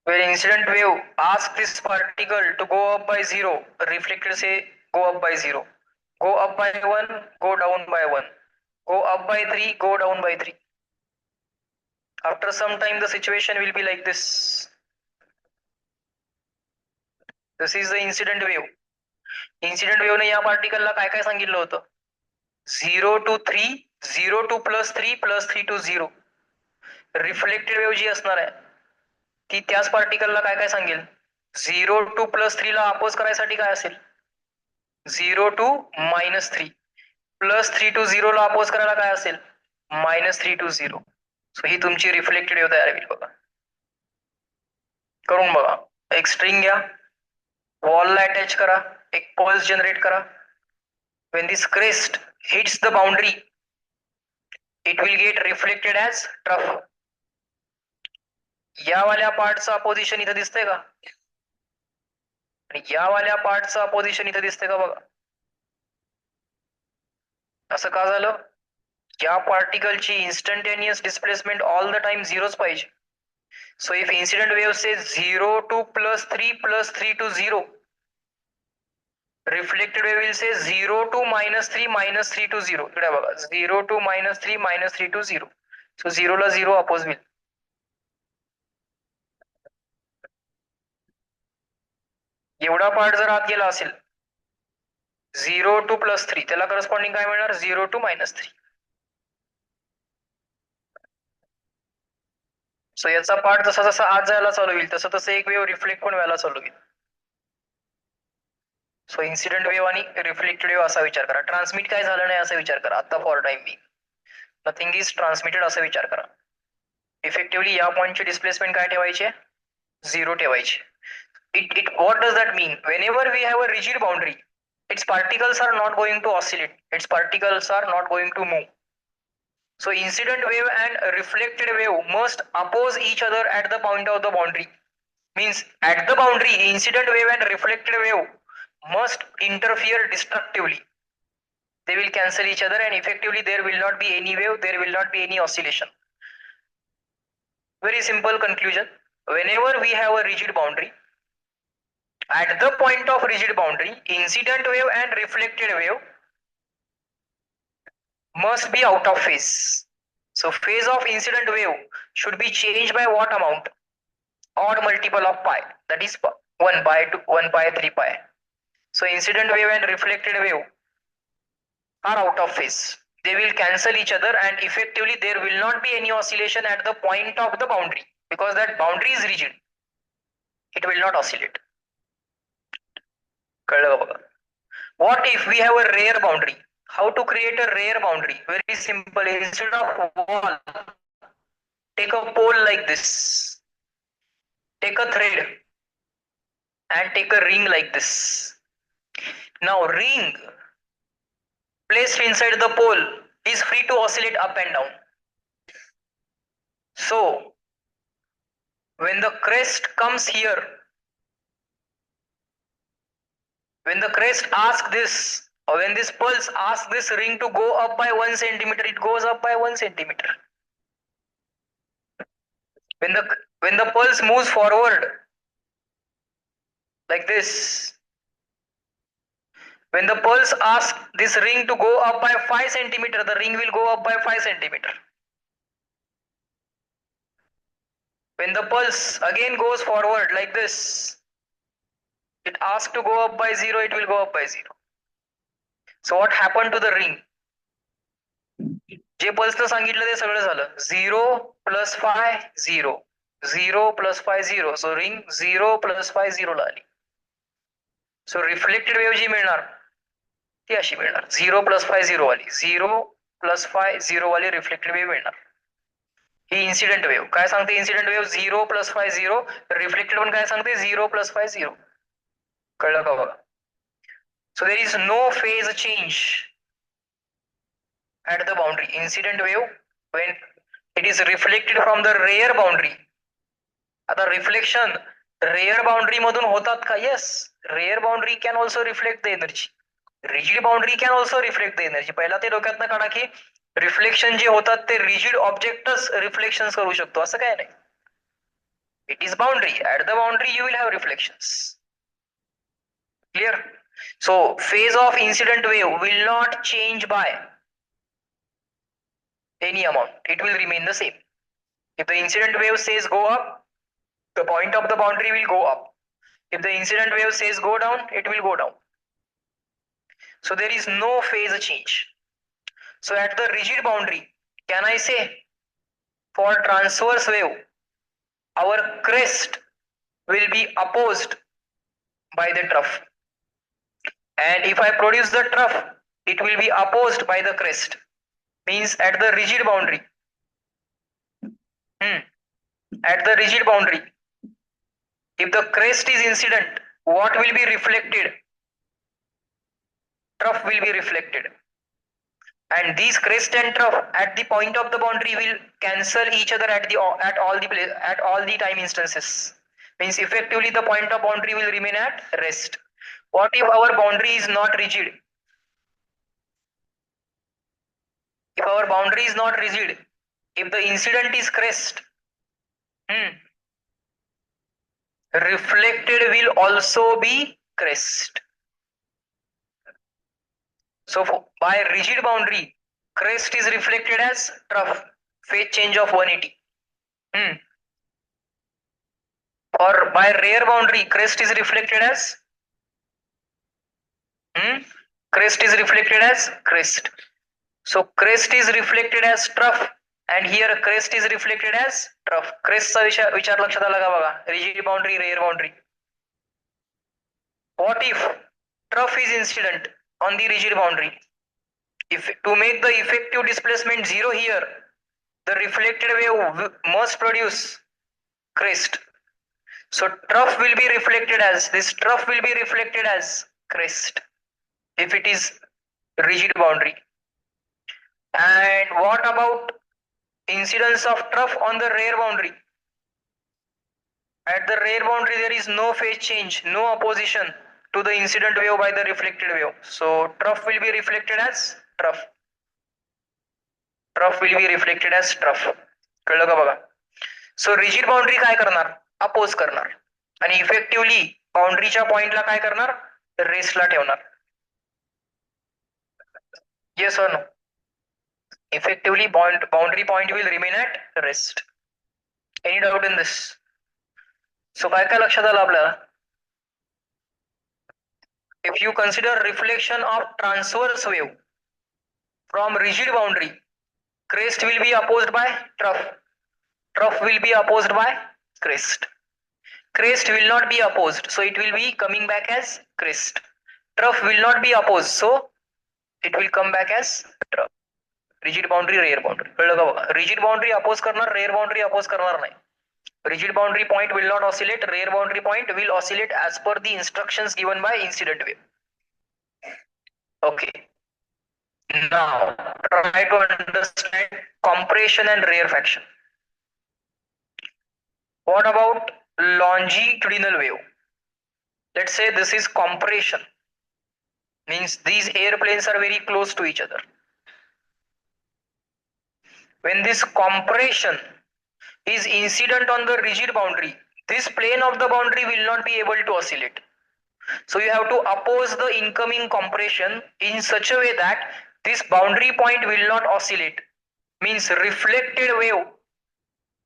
When incident wave asks this particle to go up by 0, reflected say go up by 0. Go up by 1, go down by 1. Go up by 3, go down by 3. After some time the situation will be like this. This is the incident wave. Incident wave ने या particle ला काय काय सांगितलं होतं? 0 to 3, 0 to +3, +3 to 0. Reflected wave जी असणार आहे ती त्याच पार्टिकलला काय काय सांगेल? 0 to +3 ला अपोज करायसाठी काय असेल? 0 to -3. +3 to 0 ला अपोज करायला काय असेल? -3 to 0. सो ही तुमची रिफ्लेक्टेड वेव्ह तयार होईल बघा. करून बघा. एक स्ट्रिंग घ्या, वॉलला अटॅच करा, एक पल्स जनरेट करा. When this crest hits the boundary, it will get reflected as trough. या वाल्या पार्टचं अपोजिशन इथं दिसतंय का? आणि या वाल्या पार्टचं अपोजिशन इथं दिसतंय का बघा. असं का झालं? या पार्टिकलची instantaneous displacement all the time झिरोच पाहिजे. So if incident wave says 0 to +3, +3 to 0, reflected wave will say 0 to -3, -3 to 0. इकडे बघा, 0 to -3, -3 to 0. So 0 La 0 oppose होईल. एवढा पार्ट जर आत गेला असेल 0 to +3, त्याला करस्पॉन्डिंग काय मिळणार? 0 to -3. सो याचा पार्ट जसा जसा आत जायला चालू होईल तसं तसं एक वेव्ह रिफ्लेक्ट पण व्हायला चालू होईल. सो इन्सिडेंट वेव्ह आणि रिफ्लेक्टेड वेव्ह असा विचार करा. ट्रान्समिट काय झालं नाही असा विचार करा. आता for time be nothing is transmitted असा विचार करा. इफेक्टिव्हली या पॉइंटचे डिस्प्लेसमेंट काय ठेवायचे? 0 ठेवायचे. What does that mean? Whenever we have a rigid boundary, its particles are not going to oscillate. Its particles are not going to move. So incident wave and reflected wave must oppose each other at the point of the boundary. Means at the boundary, incident wave and reflected wave must interfere destructively. They will cancel each other and effectively there will not be any wave, there will not be any oscillation. Very simple conclusion. Whenever we have a rigid boundary, at the point of rigid boundary, incident wave and reflected wave must be out of phase. So phase of incident wave should be changed by what amount? Odd multiple of pi. That is 1 pi to 1 pi 3 pi. So incident wave and reflected wave are out of phase. They will cancel each other and effectively there will not be any oscillation at the point of the boundary because that boundary is rigid. It will not oscillate. What if we have a rare boundary? How to create a rare boundary? Very simple. Instead of wall, take a pole like this. Take a thread and take a ring like this. Now ring placed inside the pole is free to oscillate up and down. So when the crest comes here, when the crest asks this, or when this pulse asks this ring to go up by 1 centimeter, it goes up by 1 centimeter. When the pulse moves forward like this, when the pulse asks this ring to go up by 5 centimeter, the ring will go up by 5 centimeter. When the pulse again goes forward like this, it asks to go up by 0, it will go up by 0. So what happened to the ring? जे पल्सनं सांगितलं ते सगळं झालं. 0 + 5 0, 0 + 5 0. सो ring 0 + 5 0 ला आली. सो reflected wave जी मिळणार ती अशी मिळणार. 0 + 5 0 वाली, 0 + 5 0 वाली रिफ्लेक्टेड वेव्ह मिळणार. ही इन्सिडेंट वेव्ह काय सांगते? इन्सिडेंट वेव्ह 0 + phi 0, रिफ्लेक्टेड पण काय सांगते? 0 + phi 0. कळलं का बघा? So there is no phase change at the boundary. Incident wave when it is reflected from the rear boundary. आता रिफ्लेक्शन रेअर बाउंड्री मधून होतात का? Yes, rare boundary can also reflect the energy. Rigid boundary can also reflect the energy. पहिला ते डोक्यातनं काढा की reflection जे होतात ते रिजिड ऑब्जेक्टच रिफ्लेक्शन करू शकतो, असं काय नाही. It is boundary. At the boundary you will have reflections. Clear? So phase of incident wave will not change bye any amount. It will remain the same. If the incident wave says go up, the point of the boundary will go up. If the incident wave says go down, it will go down. So there is no phase change. So at the rigid boundary, can I say for transverse wave, our crest will be opposed by the trough. And if I produce the trough, it will be opposed by the crest. Means at the rigid boundary. At the rigid boundary, if the crest is incident, what will be reflected? Trough will be reflected. And these crest and trough at the point of the boundary will cancel each other at all the time instances. Means effectively the point of boundary will remain at rest. What if our boundary is not rigid? If our boundary is not rigid, if the incident is crest, reflected will also be crest. So by rigid boundary, crest is reflected as trough, phase change of 180. Or by rear boundary, crest is reflected as crest is reflected as crest. So crest is reflected as trough, and here crest is reflected as trough. Crest चा विचार लक्षात आला का बघा? Rigid boundary, rear boundary. What if trough is incident on the rigid boundary? If to make the effective displacement 0 here, the reflected wave must produce crest. So trough will be reflected as crest if it is rigid boundary. And what about incidence of trough on the rear boundary? At the rear boundary there is no phase change, no opposition to the incident wave by the reflected wave. So trough will be reflected as trough. Trough will be reflected as trough. कळलं का बघा? सो rigid boundary काय करणार? Oppose करणार. आणि effectively बाउंड्रीच्या पॉइंटला काय करणार? रेस्टला ठेवणार. येस और no? Effectively boundary point will remain at rest. Any doubt in this? So काय काय लक्षात आलं आपल्याला? If you consider reflection of transverse wave from rigid boundary, crest will be opposed by trough. Trough will be opposed by crest. Crest will not be opposed, so it will be coming back as crest. Trough will not be opposed, so it will come back as trough. Rigid boundary, rear boundary. कळलं का बघा? Rigid boundary oppose करणार, rear boundary oppose करणार नाही. Rigid boundary point will not oscillate, rear boundary point will oscillate as per the instructions given by incident wave. Okay. Now try to understand compression and rarefaction. What about longitudinal wave? Let's say this is compression. Means these airplanes are very close to each other. When this compression is incident on the rigid boundary, this plane of the boundary will not be able to oscillate. So you have to oppose the incoming compression in such a way that this boundary point will not oscillate. Means reflected wave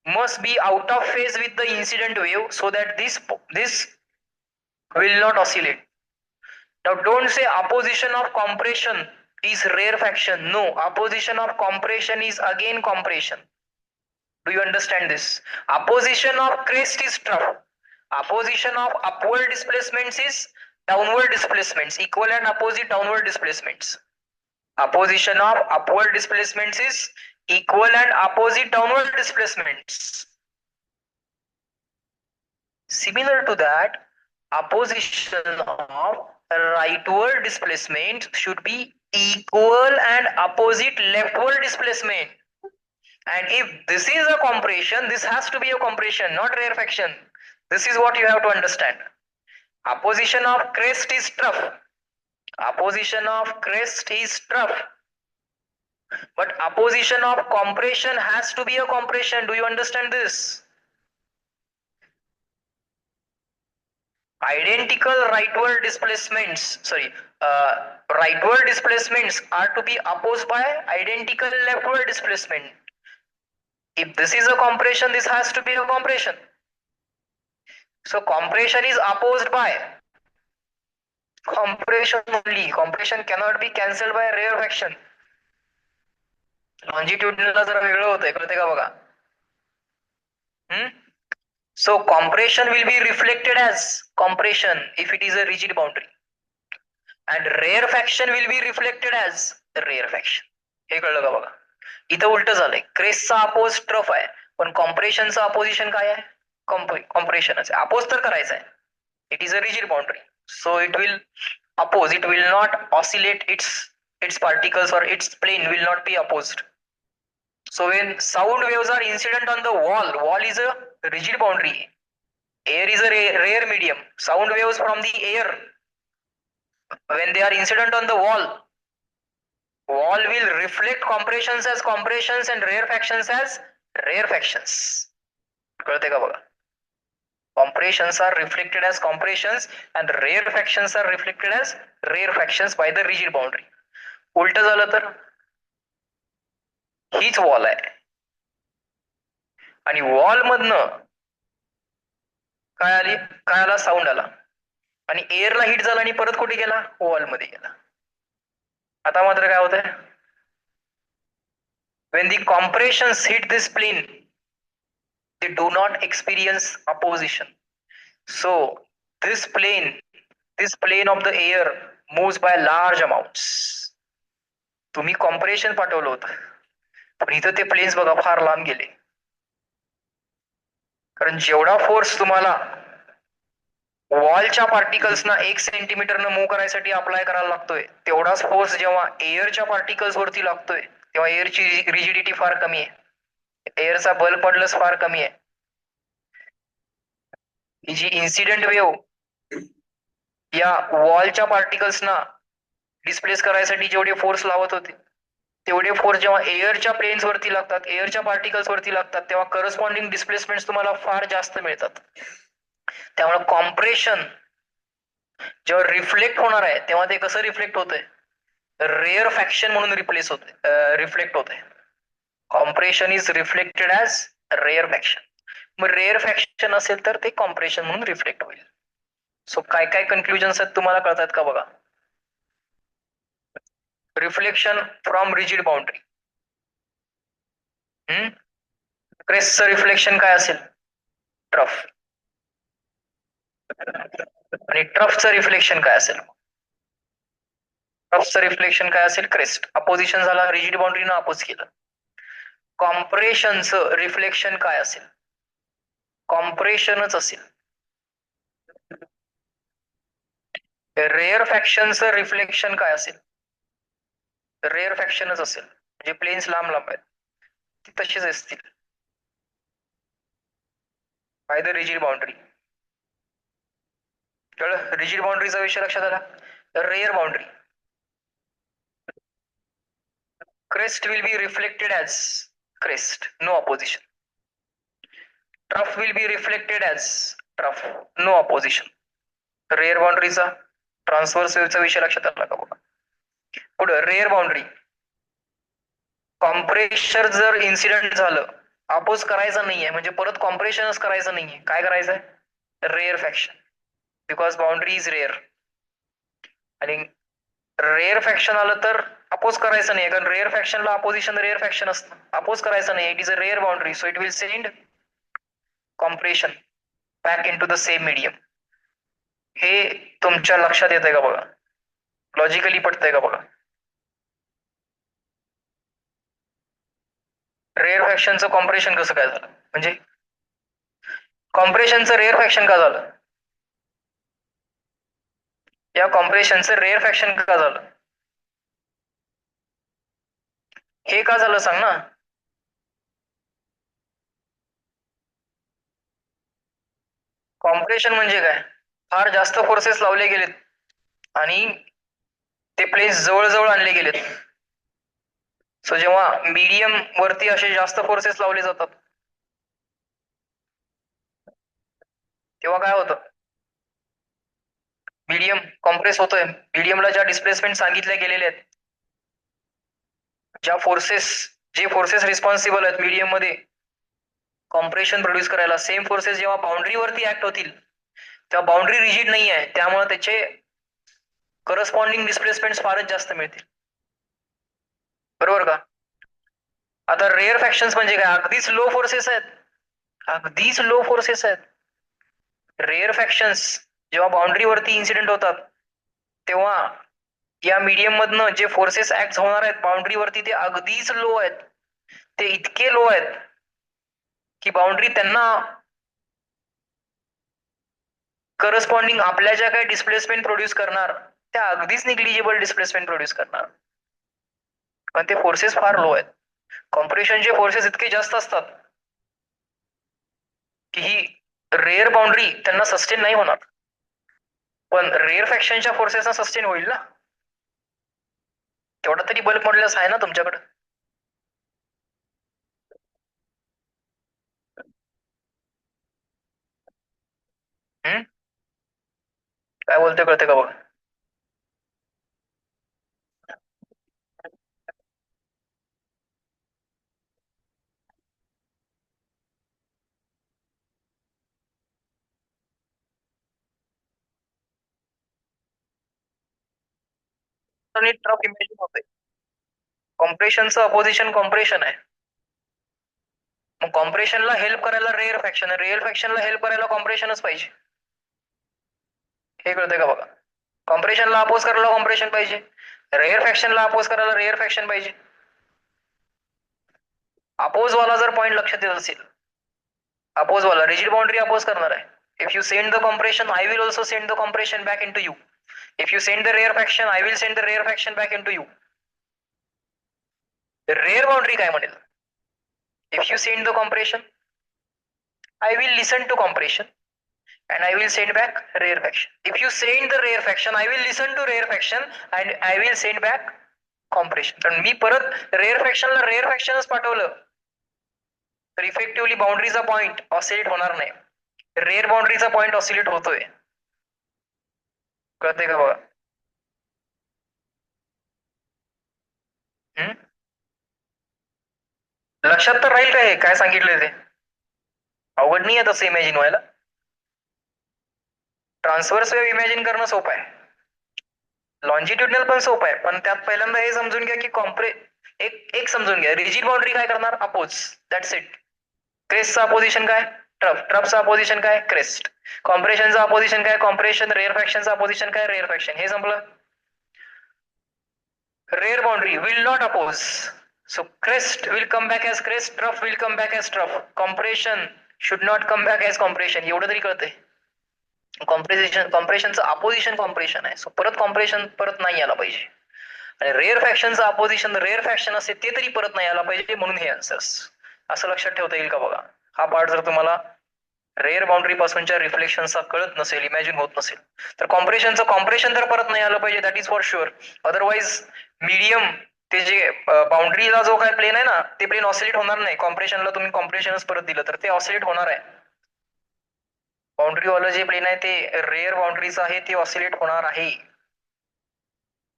must be out of phase with the incident wave so that this will not oscillate. Now don't say opposition of compression is rarefaction. No, opposition of compression is again compression. Do you understand this? Opposition of crest is trough. Opposition of upward displacements is downward displacements. Equal and opposite downward displacements. Opposition of upward displacements is equal and opposite downward displacements. Similar to that, opposition of rightward displacement should be equal and opposite leftward displacement. And if this is a compression, this has to be a compression, not rarefaction. This is what you have to understand. Opposition of crest is trough. Opposition of crest is trough. But opposition of compression has to be a compression. Do you understand this? Identical rightward displacements, rightward displacements are to be opposed by identical leftward displacement. If this is a compression, this has to be a compression. So compression is opposed by compression only. Compression cannot be cancelled by rarefaction. Longitudinal जरा वेगळं होतंय, कळते का बघा. So compression will be reflected as compression if it is a rigid boundary, and rarefaction will be reflected as rarefaction. हे कळलं का बघा. इथं उलट झालंय. क्रेसचा अपोज ट्रफ आहे, पण कॉम्प्रेशनचं अपोजिशन काय आहे? कॉम्प्रेशनच आहे. अपोज तर करायचं आहे. It is a rigid boundary, so it will oppose. It will not oscillate. Its particles or its plane will not be opposed. So when sound waves are incident on the wall is a rigid boundary. Air is a rare medium. Sound waves from the air, when they are incident on the wall will reflect compressions as compressions and rarefactions as rarefactions. कळते का बघा. Compressions are reflected as compressions and rarefactions are reflected as rarefactions by the rigid boundary. उलट झालं तर हीच wall आहे आणि wall मधनं काय आला साऊंड आला आणि एअरला हिट झाला आणि परत कुठे गेला? वॉल मध्ये गेला. आता मात्र काय होतंय? When the compressions hit this plane, they do not experience opposition. So this plane of the air moves by large amounts. तुम्ही कॉम्प्रेशन पाठवलं होतं, पण इथं ते प्लेन्स बघा फार लांब गेले. कारण जेवढा फोर्स तुम्हाला वॉलच्या पार्टिकल्सना 1 सेंटीमीटरनं मूव्ह करायसाठी अप्लाय करायला लागतोय, तेवढाच फोर्स जेव्हा एअरच्या पार्टिकल्स वरती लागतोय तेव्हा एअरची रिजिडिटी फार कमी आहे. एअरचा बल पडलंच फार कमी आहे. ही जी इन्सिडेंट वेव्ह या वॉलच्या पार्टिकल्सना डिस्प्लेस करायसाठी जेवढे फोर्स लावत होते, तेवढे फोर्स जेव्हा एअरच्या प्लेन्स वरती लागतात, एअरच्या पार्टिकल्स वरती लागतात, तेव्हा करस्पॉन्डिंग डिस्प्लेसमेंट तुम्हाला फार जास्त मिळतात. त्यामुळे कॉम्प्रेशन जेव्हा रिफ्लेक्ट होणार आहे तेव्हा ते कसं रिफ्लेक्ट होतंय? रेअर फॅक्शन म्हणून रिफ्लेक्ट होतंय. Compression is reflected as rare faction. Mug rare faction असेल तर ते कॉम्प्रेशन म्हणून रिफ्लेक्ट होईल. सो काय काय कन्क्लुजन्स आहेत तुम्हाला कळतात का बघा. Reflection from rigid boundary. क्रेस्टचं रिफ्लेक्शन काय असेल? ट्रफ. आणि ट्रफचं रिफ्लेक्शन काय असेल? ट्रफचं रिफ्लेक्शन काय असेल? क्रेस्ट. अपोजिशन झाला, रिजिड बाउंड्रीनं अपोज केलं. कॉम्प्रेशनचं रिफ्लेक्शन काय असेल? कॉम्प्रेशनच असेल. रेअर फॅक्शनचं रिफ्लेक्शन काय असेल? रेअर फॅक्शनच असेल. म्हणजे प्लेन्स लांब लांब आहेत ती तशीच असतील बाय द रिजिड बाउंड्री. कळलं? रिजिड बाउंड्रीचा विषय लक्षात आला. Rare boundary, crest will be reflected as crest, no opposition. Trough will be reflected as trough, no opposition. Rare बाउंड्रीचा ट्रान्सव्हर्स वेव्हचा विषय लक्षात आला का बघा. पुढे रेअर बाउंड्री, कॉम्प्रेशर जर इन्सिडेंट झालं, अपोज करायचा नाहीये म्हणजे परत कॉम्प्रेशनच करायचं नाहीये. काय करायचंय? Rarefaction, because boundary is rare. आणि रेअर फॅक्शन आलं तर अपोज करायचं नाही, कारण रेअर फॅक्शनला अपोजिशन रेअर फॅक्शन असतं. अपोज करायचं नाही. It is a rare boundary, so it will send compression back in to the same medium. हे तुमच्या लक्षात येतंय का बघा? लॉजिकली पटतंय का बघा? रेअर फॅक्शनचं कॉम्प्रेशन कसं काय झालं, म्हणजे कॉम्प्रेशनचं रेअर फॅक्शन का झालं, या कॉम्प्रेशनचं रेअर फॅक्शन का झालं, हे का झालं सांग ना. कॉम्प्रेशन म्हणजे काय, फार जास्त फोर्सेस लावले गेलेत आणि ते प्लेस जवळ आणले गेलेत. सो जेव्हा मीडियम वरती असे जास्त फोर्सेस लावले जातात तेव्हा काय होतं, मीडियम कॉम्प्रेस होतोय. मीडियमला ज्या डिस्प्लेसमेंट सांगितल्या गेलेल्या आहेत, जे फोर्सेस रिस्पॉन्सिबल आहेत मीडियम मध्ये कॉम्प्रेशन प्रोड्यूस करायला, सेम फोर्सेस जेव्हा बाउंड्रीवरती ऍक्ट होतील तेव्हा बाउंड्री रिजिड नाही आहे, त्यामुळे त्याचे करस्पॉन्डिंग डिस्प्लेसमेंट फारच जास्त मिळतील. बरोबर का. आता रेअर फॅक्शन्स म्हणजे काय, अगदीच लो फोर्सेस आहेत. रेअर फॅक्शन्स जेव्हा बाउंड्रीवरती इन्सिडेंट होतात तेव्हा या मीडियम मधनं जे फोर्सेस ऍक्ट होणार आहेत बाउंड्रीवरती ते अगदीच लो आहेत. ते इतके लो आहेत की बाउंड्री त्यांना करस्पॉन्डिंग आपल्या ज्या काही डिस्प्लेसमेंट प्रोड्यूस करणार त्या अगदीच निग्लिजिबल डिस्प्लेसमेंट प्रोड्यूस करणार, पण ते फोर्सेस फार लो आहेत. कॉम्प्रेशनचे फोर्सेस इतके जास्त असतात की ही रेअर बाउंड्री त्यांना सस्टेन नाही होणार, पण रेअर फॅक्शनच्या फोर्सेसना सस्टेन होईल ना. तेवढा तरी बल्क मॉड्युलस आहे ना तुमच्याकडे. काय बोलते कळते का बघ. ट्रफ इमॅजिन होते. कॉम्प्रेशनचं अपोजिशन कॉम्प्रेशन आहे, मग कॉम्प्रेशनला हेल्प करायला रेअर फॅक्शन आहे, रेअर फॅक्शनला हेल्प करायला कॉम्प्रेशनच पाहिजे. हे कळतंय का बघा. कॉम्प्रेशनला अपोज करायला कॉम्प्रेशन पाहिजे, रेअर फॅक्शनला अपोज करायला रेअर फॅक्शन पाहिजे. अपोज वाला जर पॉइंट लक्षात येत असेल, अपोज वाला रिजिड बाउंड्री अपोज करणार आहे. If you send the compression I will also send the compression back in to you. If you send the rarefaction I will send the rarefaction back in to you. Rare boundary काय म्हणेल, if you send the compression I will listen to compression and I will send back rear faction. If you send the rear faction, I will listen to rear faction and I will send back compression. पण मी परत rare फॅक्शनला rare फॅक्शनच पाठवलं तर effectively बाउंड्रीचा point oscillate होणार नाही. Rare बाउंड्रीचा point oscillate होतोय, कळतंय का बघा. लक्षात तर राहील का हे काय सांगितलंय ते, अवघड नाही आहे तसं इमॅजिन व्हायला. ट्रान्सव्हर्स वेव्ह इमॅजिन करणं सोपं आहे, लॉन्जिट्युडनल पण सोपं आहे, पण त्यात पहिल्यांदा हे समजून घ्या की एक समजून घ्या, रिजिड बाउंड्री काय करणार, अपोज, दॅट्स इट. क्रेस्टचा अपोजिशन काय, ट्रफचा अपोजिशन काय, क्रेस्ट. कॉम्प्रेशनचा अपोजिशन काय, कॉम्प्रेशन. रेअर फॅक्शनचा अपोजिशन काय, रेअर फॅक्शन. हे संपलं. Rare boundary will not oppose, so crest will come back as crest, trough will come back as trough, compression should not come back as compression. एवढं तरी कळतंय. कॉम्प्रेशनचं अपोजिशन कॉम्प्रेशन आहे, सो परत कॉम्प्रेशन परत नाही आला पाहिजे. आणि रेअर फॅक्शनचं अपोजिशन रेअर फॅक्शन असते ते तरी परत नाही आला पाहिजे, म्हणून हे आन्सर्स. असं लक्षात ठेवता येईल का बघा. हा पार्ट जर तुम्हाला रेअर बाउंड्री पासूनच्या रिफ्लेक्शनचा कळत नसेल, इमॅजिन होत नसेल, तर कॉम्प्रेशनचं कॉम्प्रेशन तर परत नाही आलं पाहिजे, that is for sure. Otherwise medium ते जे बाउंड्रीला जो काय प्लेन आहे ना ते प्लेन ऑसिलेट होणार नाही. कॉम्प्रेशनला तुम्ही कॉम्प्रेशनच परत दिलं तर ते ऑसिलेट होणार आहे. बाउंड्रीवालं जे प्लेन आहे ते रेअर बाउंड्रीचं आहे, ते ऑसिलेट होणार आहे.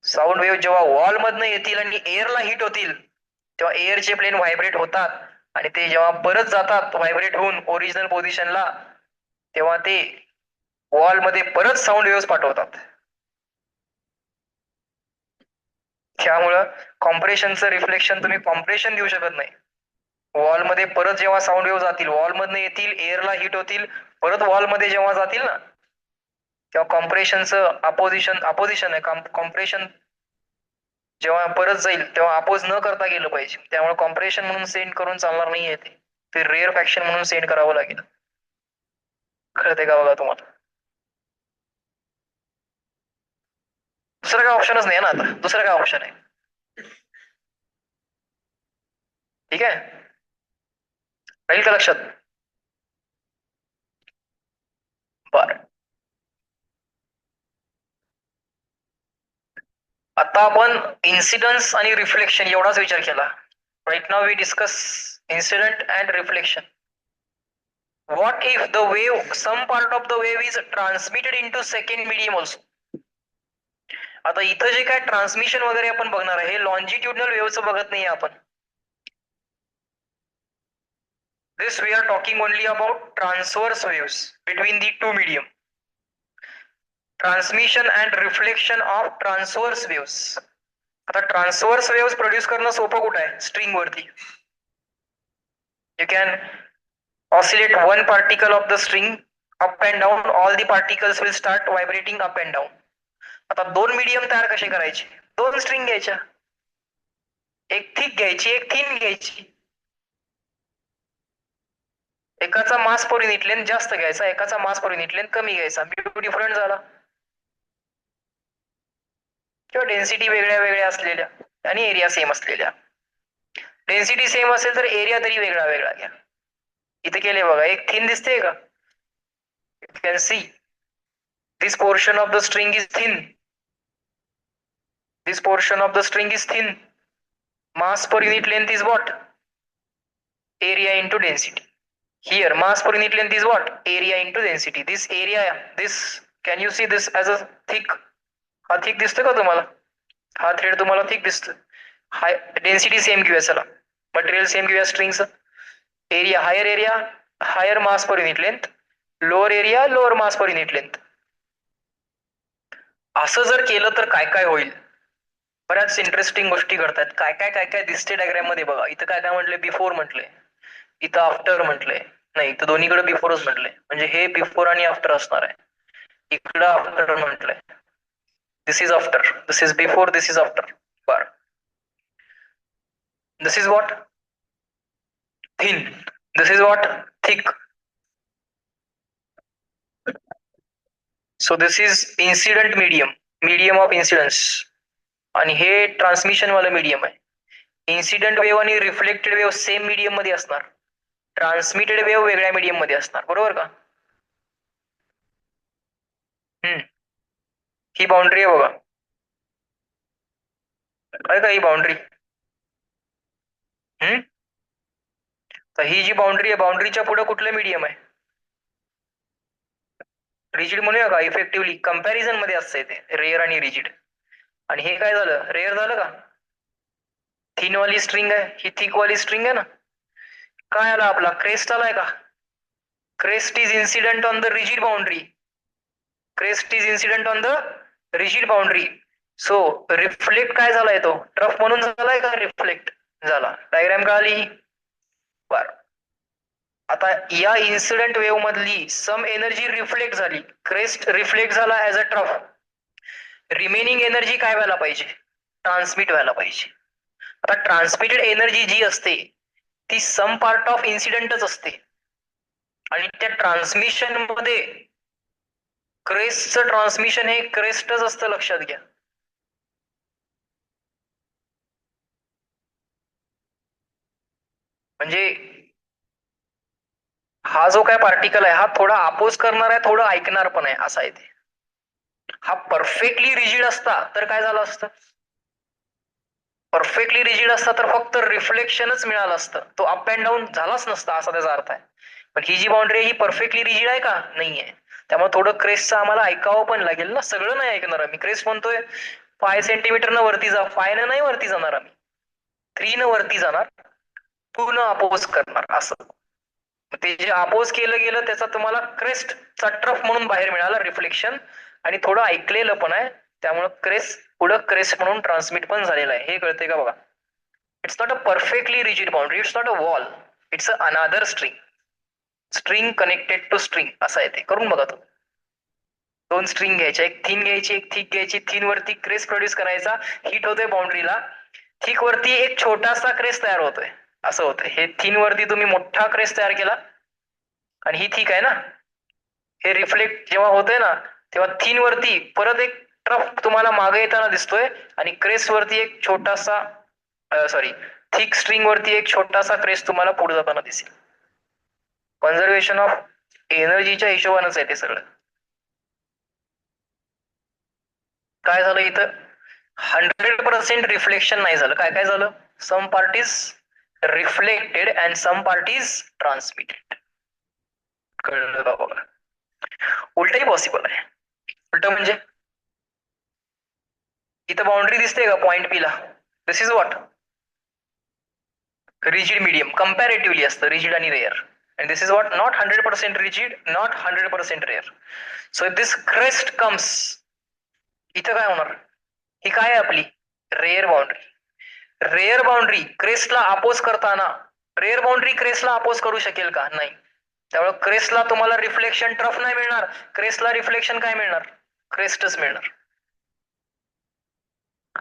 साऊंड वेव्ह जेव्हा वॉल मधनं येतील आणि एअरला हिट होतील तेव्हा एअरचे प्लेन व्हायब्रेट होतात आणि ते जेव्हा परत जातात व्हायब्रेट होऊन ओरिजिनल पोझिशनला तेव्हा ते वॉल मध्ये परत साऊंड वेव्ह पाठवतात. त्यामुळं कॉम्प्रेशनचं रिफ्लेक्शन तुम्ही कॉम्प्रेशन देऊ शकत नाही. वॉलमध्ये परत जेव्हा साऊंड वेव्ह जातील, वॉलमधनं येतील, एअरला हिट होतील, परत वॉलमध्ये जेव्हा जातील ना तेव्हा कॉम्प्रेशनचं अपोजिशन आहे. कॉम्प्रेशन जेव्हा परत जाईल तेव्हा अपोज न करता गेलं पाहिजे. त्यामुळे कॉम्प्रेशन म्हणून सेंड करून चालणार नाहीये ते रेअर फॅक्शन म्हणून सेंड करावं लागेल. कळते का बघा तुम्हाला? दुसरं काय ऑप्शनच नाही ना आता. दुसरं काय ऑप्शन आहे? ठीक आहे, राहील का लक्षात? बर, आता आपण इन्सिडन्स आणि रिफ्लेक्शन एवढाच विचार केला. Right now we discuss incident and reflection. What if the wave, some part of the wave is transmitted into second medium also? आता इथं जे काय ट्रान्समिशन वगैरे आपण बघणार आहे, हे लॉन्जिट्युडनल वेव्हचं बघत नाही आपण. This we are talking only about transverse waves between the two medium. Transmission and reflection of transverse waves. आता ट्रान्सवर्स वेव्स प्रोड्यूस करणं सोपं कुठं आहे? स्ट्रिंग वरती. You can oscillate one particle of the string up and down, all the particles will start vibrating up and down. आता दोन medium तयार कसे करायचे? दोन स्ट्रिंग घ्यायच्या, एक थिक घ्यायची, एक थिन घ्यायची. एकाचा मास पर युनिट लेंथ जास्त घ्यायचा, एकाचा मास पर युनिट लेंथ कमी घ्यायचा. डिफरंट झाला. किंवा डेन्सिटी वेगळ्या वेगळ्या असलेल्या आणि एरिया सेम असलेल्या. डेन्सिटी सेम असेल तर एरिया तरी वेगळा वेगळा घ्या. इथे केले बघा, एक थिन दिसते का? You can see this portion of the string is thin. This portion of the string is thin. Mass per unit length is what? Area into density. Here mass per unit length is what? Area into density. This area, this, can you see this as a thick? हा thick दिसतो का तुम्हाला? हा thread तुम्हाला thick दिसतो. High density same घेऊया, चला material same घेऊया स्ट्रिंगचं. Area higher mass per unit length, lower area lower mass per unit length. असं जर केलं तर काय काय होईल? बऱ्याच इंटरेस्टिंग गोष्टी घडतात. काय काय दिसते डायग्राम मध्ये बघा. इथं काय काय म्हटलंय? बिफोर म्हटलंय, इथं आफ्टर म्हटलंय. नाही, इथं दोन्हीकडे बिफोरच म्हटलंय, म्हणजे हे बिफोर आणि आफ्टर असणार आहे. इकडं आफ्टर म्हटलंय. This is after, this is before, this is after. बर, this is what? Thin. This is what? Thick. So this is incident medium, medium of incidence. आणि हे ट्रान्समिशन वालं मीडियम आहे. इन्सिडेंट वेव्ह आणि रिफ्लेक्टेड वेव्ह सेम मीडियम मध्ये असणार, transmitted wave वेगळ्या medium मध्ये असणार. बरोबर का? ही बाउंड्री आहे बघा. काय का ही बाउंड्री? तर ही जी बाउंड्री आहे, बाउंड्रीच्या पुढे कुठलं मीडियम आहे? रिजिड म्हणूया का? इफेक्टिव्हली कंपॅरिझन मध्ये असतंय ते रेअर आणि रिजिड. आणि हे काय झालं? रेअर झालं का? थिन वाली स्ट्रिंग आहे, ही थिक वाली स्ट्रिंग आहे ना. काय आला आपला? क्रेस्ट आलाय का? Crest is incident on the rigid boundary. Crest is incident on the rigid boundary. So reflect काय झालाय? तो ट्रफ म्हणून झालाय का रिफ्लेक्ट झाला? डायग्राम कळाली? बर, आता या इन्सिडेंट वेव्ह मधली सम एनर्जी रिफ्लेक्ट झाली, क्रेस्ट रिफ्लेक्ट झाला as a trough. Remaining energy काय व्हायला पाहिजे? ट्रान्समिट व्हायला पाहिजे. आता ट्रान्समिटेड एनर्जी जी असते ती सम पार्ट ऑफ इन्सिडेंटच असते. आणि त्या ट्रान्समिशन मध्ये क्रेस्टचं ट्रान्समिशन हे क्रेस्टच असतं, लक्षात घ्या. म्हणजे हा जो काय पार्टिकल आहे हा थोडा अपोज करणार आहे, थोडं ऐकणार पण आहे, असा आहे ते. हा परफेक्टली रिजिड असता तर काय झालं असतं? परफेक्टली रिजिड असता तर फक्त रिफ्लेक्शनच मिळालं असतं, तो अप अँड डाऊन झालाच नसता, असा त्याचा अर्थ आहे. पण ही जी बाउंड्री आहे ही परफेक्टली रिजिड आहे का? नाहीये. त्यामुळे थोडं क्रेस्टचं आम्हाला ऐकावं पण लागेल ना. सगळं नाही ऐकणार आम्ही. क्रेस्ट म्हणतोय 5 सेंटीमीटर न वरती जा, 5 न नाही वरती जाणार आम्ही, 3 न वरती जाणार, 2 न अपोज करणार असं. ते जे अपोज केलं गेलं त्याचा तुम्हाला क्रेस्टचा ट्रफ म्हणून बाहेर मिळाला, रिफ्लेक्शन, आणि थोडं ऐकलेलं पण आहे. त्यामुळे क्रेस्ट पुढं क्रेस्ट म्हणून ट्रान्समिट पण झालेलं आहे. हे कळते का बघा? It's not a perfectly rigid boundary, it's not a wall, it's a another string. String connected to string असं आहे ते. करून बघा तो. दोन स्ट्रिंग घ्यायच्या, एक थिन घ्यायची एक थिक घ्यायची. थिन वरती क्रेस्ट प्रोड्यूस करायचा, हिट होतोय बाउंड्रीला. थिक वरती एक छोटासा क्रेस्ट तयार होतोय. असं होतंय. हे थिन वरती तुम्ही मोठा क्रेस्ट तयार केला आणि ही थिक आहे ना, हे रिफ्लेक्ट जेव्हा होतंय ना तेव्हा थिन वरती परत एक ट्रफ तुम्हाला मागे येताना दिसतोय आणि क्रेस्ट वरती एक छोटासा सॉरी थिक स्ट्रिंग वरती एक छोटासा क्रेस्ट तुम्हाला पुढे जाताना दिसेल. कन्झर्वेशन ऑफ एनर्जीच्या हिशोबानंच आहे ते सगळं. काय झालं इथं, 100% रिफ्लेक्शन नाही झालं. काय काय झालं, some part is reflected and some part is transmitted. कळलं का बघा. उलटही पॉसिबल आहे. उलट म्हणजे इथं बाउंड्री दिसते का पॉइंट पी ला, this is what rigid medium. Comparatively असतं रिजिड आणि rare. And this is what not 100% rigid, not 100% rare. So this crest comes, इथं काय होणार, ही काय आहे आपली रेअर बाउंड्री. रेअर बाउंड्री क्रेस्टला अपोज करताना, रेअर बाउंड्री क्रेस्टला अपोज करू शकेल का, नाही. त्यामुळे क्रेस्टला तुम्हाला रिफ्लेक्शन ट्रफ नाही मिळणार, क्रेस्टला रिफ्लेक्शन काय मिळणार, क्रेस्टच मिळणार.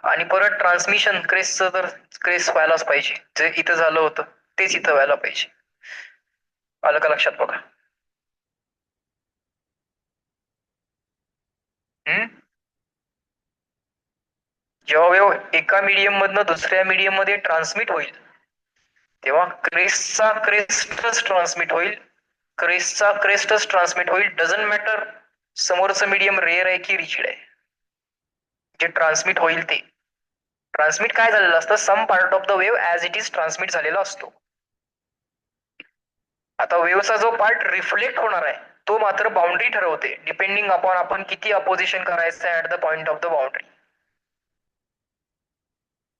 आणि परत ट्रान्समिशन क्रेस्टचं तर क्रेस्ट व्हायलाच पाहिजे, जे इथं झालं होतं तेच इथं व्हायला पाहिजे. आलं का लक्षात बघा. जेव्हा वेव्ह एका मीडियम मधनं दुसऱ्या मीडियम मध्ये ट्रान्समिट होईल तेव्हा क्रेस्टचा क्रेस्टच ट्रान्समिट होईल, क्रेस्टचा क्रेस्टच ट्रान्समिट होईल. डझंट मॅटर समोरचं मीडियम रेअर आहे की रिजिड आहे, जे ट्रान्समिट होईल ते ट्रान्समिट काय झालेलं असतं, some part of the wave as it is transmit झालेला असतो. आता वेव्हचा जो पार्ट रिफ्लेक्ट होणार आहे तो मात्र बाउंड्री ठरवते, डिपेंडिंग अपॉन आपण किती अपोजिशन करायचं at the point of the boundary.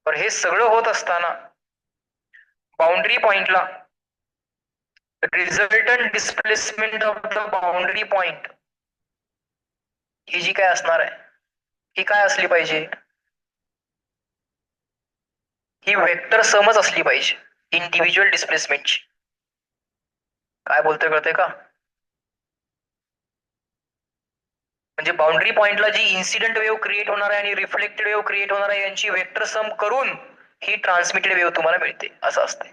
तर हे सगळं होत असताना बाउंड्री पॉइंटला resultant displacement of the boundary point ही जी काय असणार आहे ही काय असली पाहिजे, ही वेक्टर समच असली पाहिजे इंडिव्हिज्युअल डिस्प्लेसमेंटची. काय बोलतोय कळतंय का. म्हणजे बाउंड्री पॉइंटला जी इन्सिडेंट वेव्ह क्रिएट होणार आहे आणि रिफ्लेक्टेड वेव्ह क्रिएट होणार आहे यांची वेक्टर सम करून ही ट्रान्समिटेड वेव्ह तुम्हाला मिळते, असं असतंय.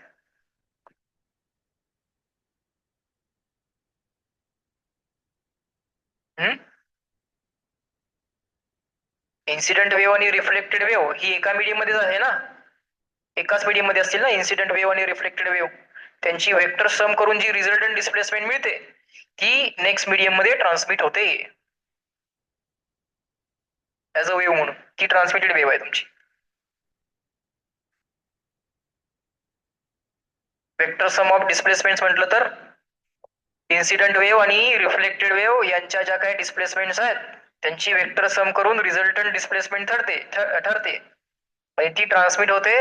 इन्सिडेंट वेव्ह आणि रिफ्लेक्टेड वेव्ह ही एका मीडियम मध्येच आहे ना, एकाच मीडियम मध्ये असतील ना इन्सिडेंट वेव्ह आणि रिफ्लेक्टेड वेव्ह. त्यांची वेक्टर सम करून जी रिझल्टंट डिस्प्लेसमेंट मिळते ती नेक्स्ट मीडियम मध्ये ट्रान्समिट होते ऍज अ वेव्ह म्हणून. ती ट्रान्समिटेड वेव्ह आहे तुमची. वेक्टर सम ऑफ डिस्प्लेसमेंट म्हटलं तर इन्सिडेंट वेव्ह आणि रिफ्लेक्टेड वेव्ह यांच्या ज्या काही डिस्प्लेसमेंट्स आहेत त्यांची वेक्टर सम करून रिझल्टंट डिस्प्लेसमेंट ठरते आणि ती ट्रान्समिट होते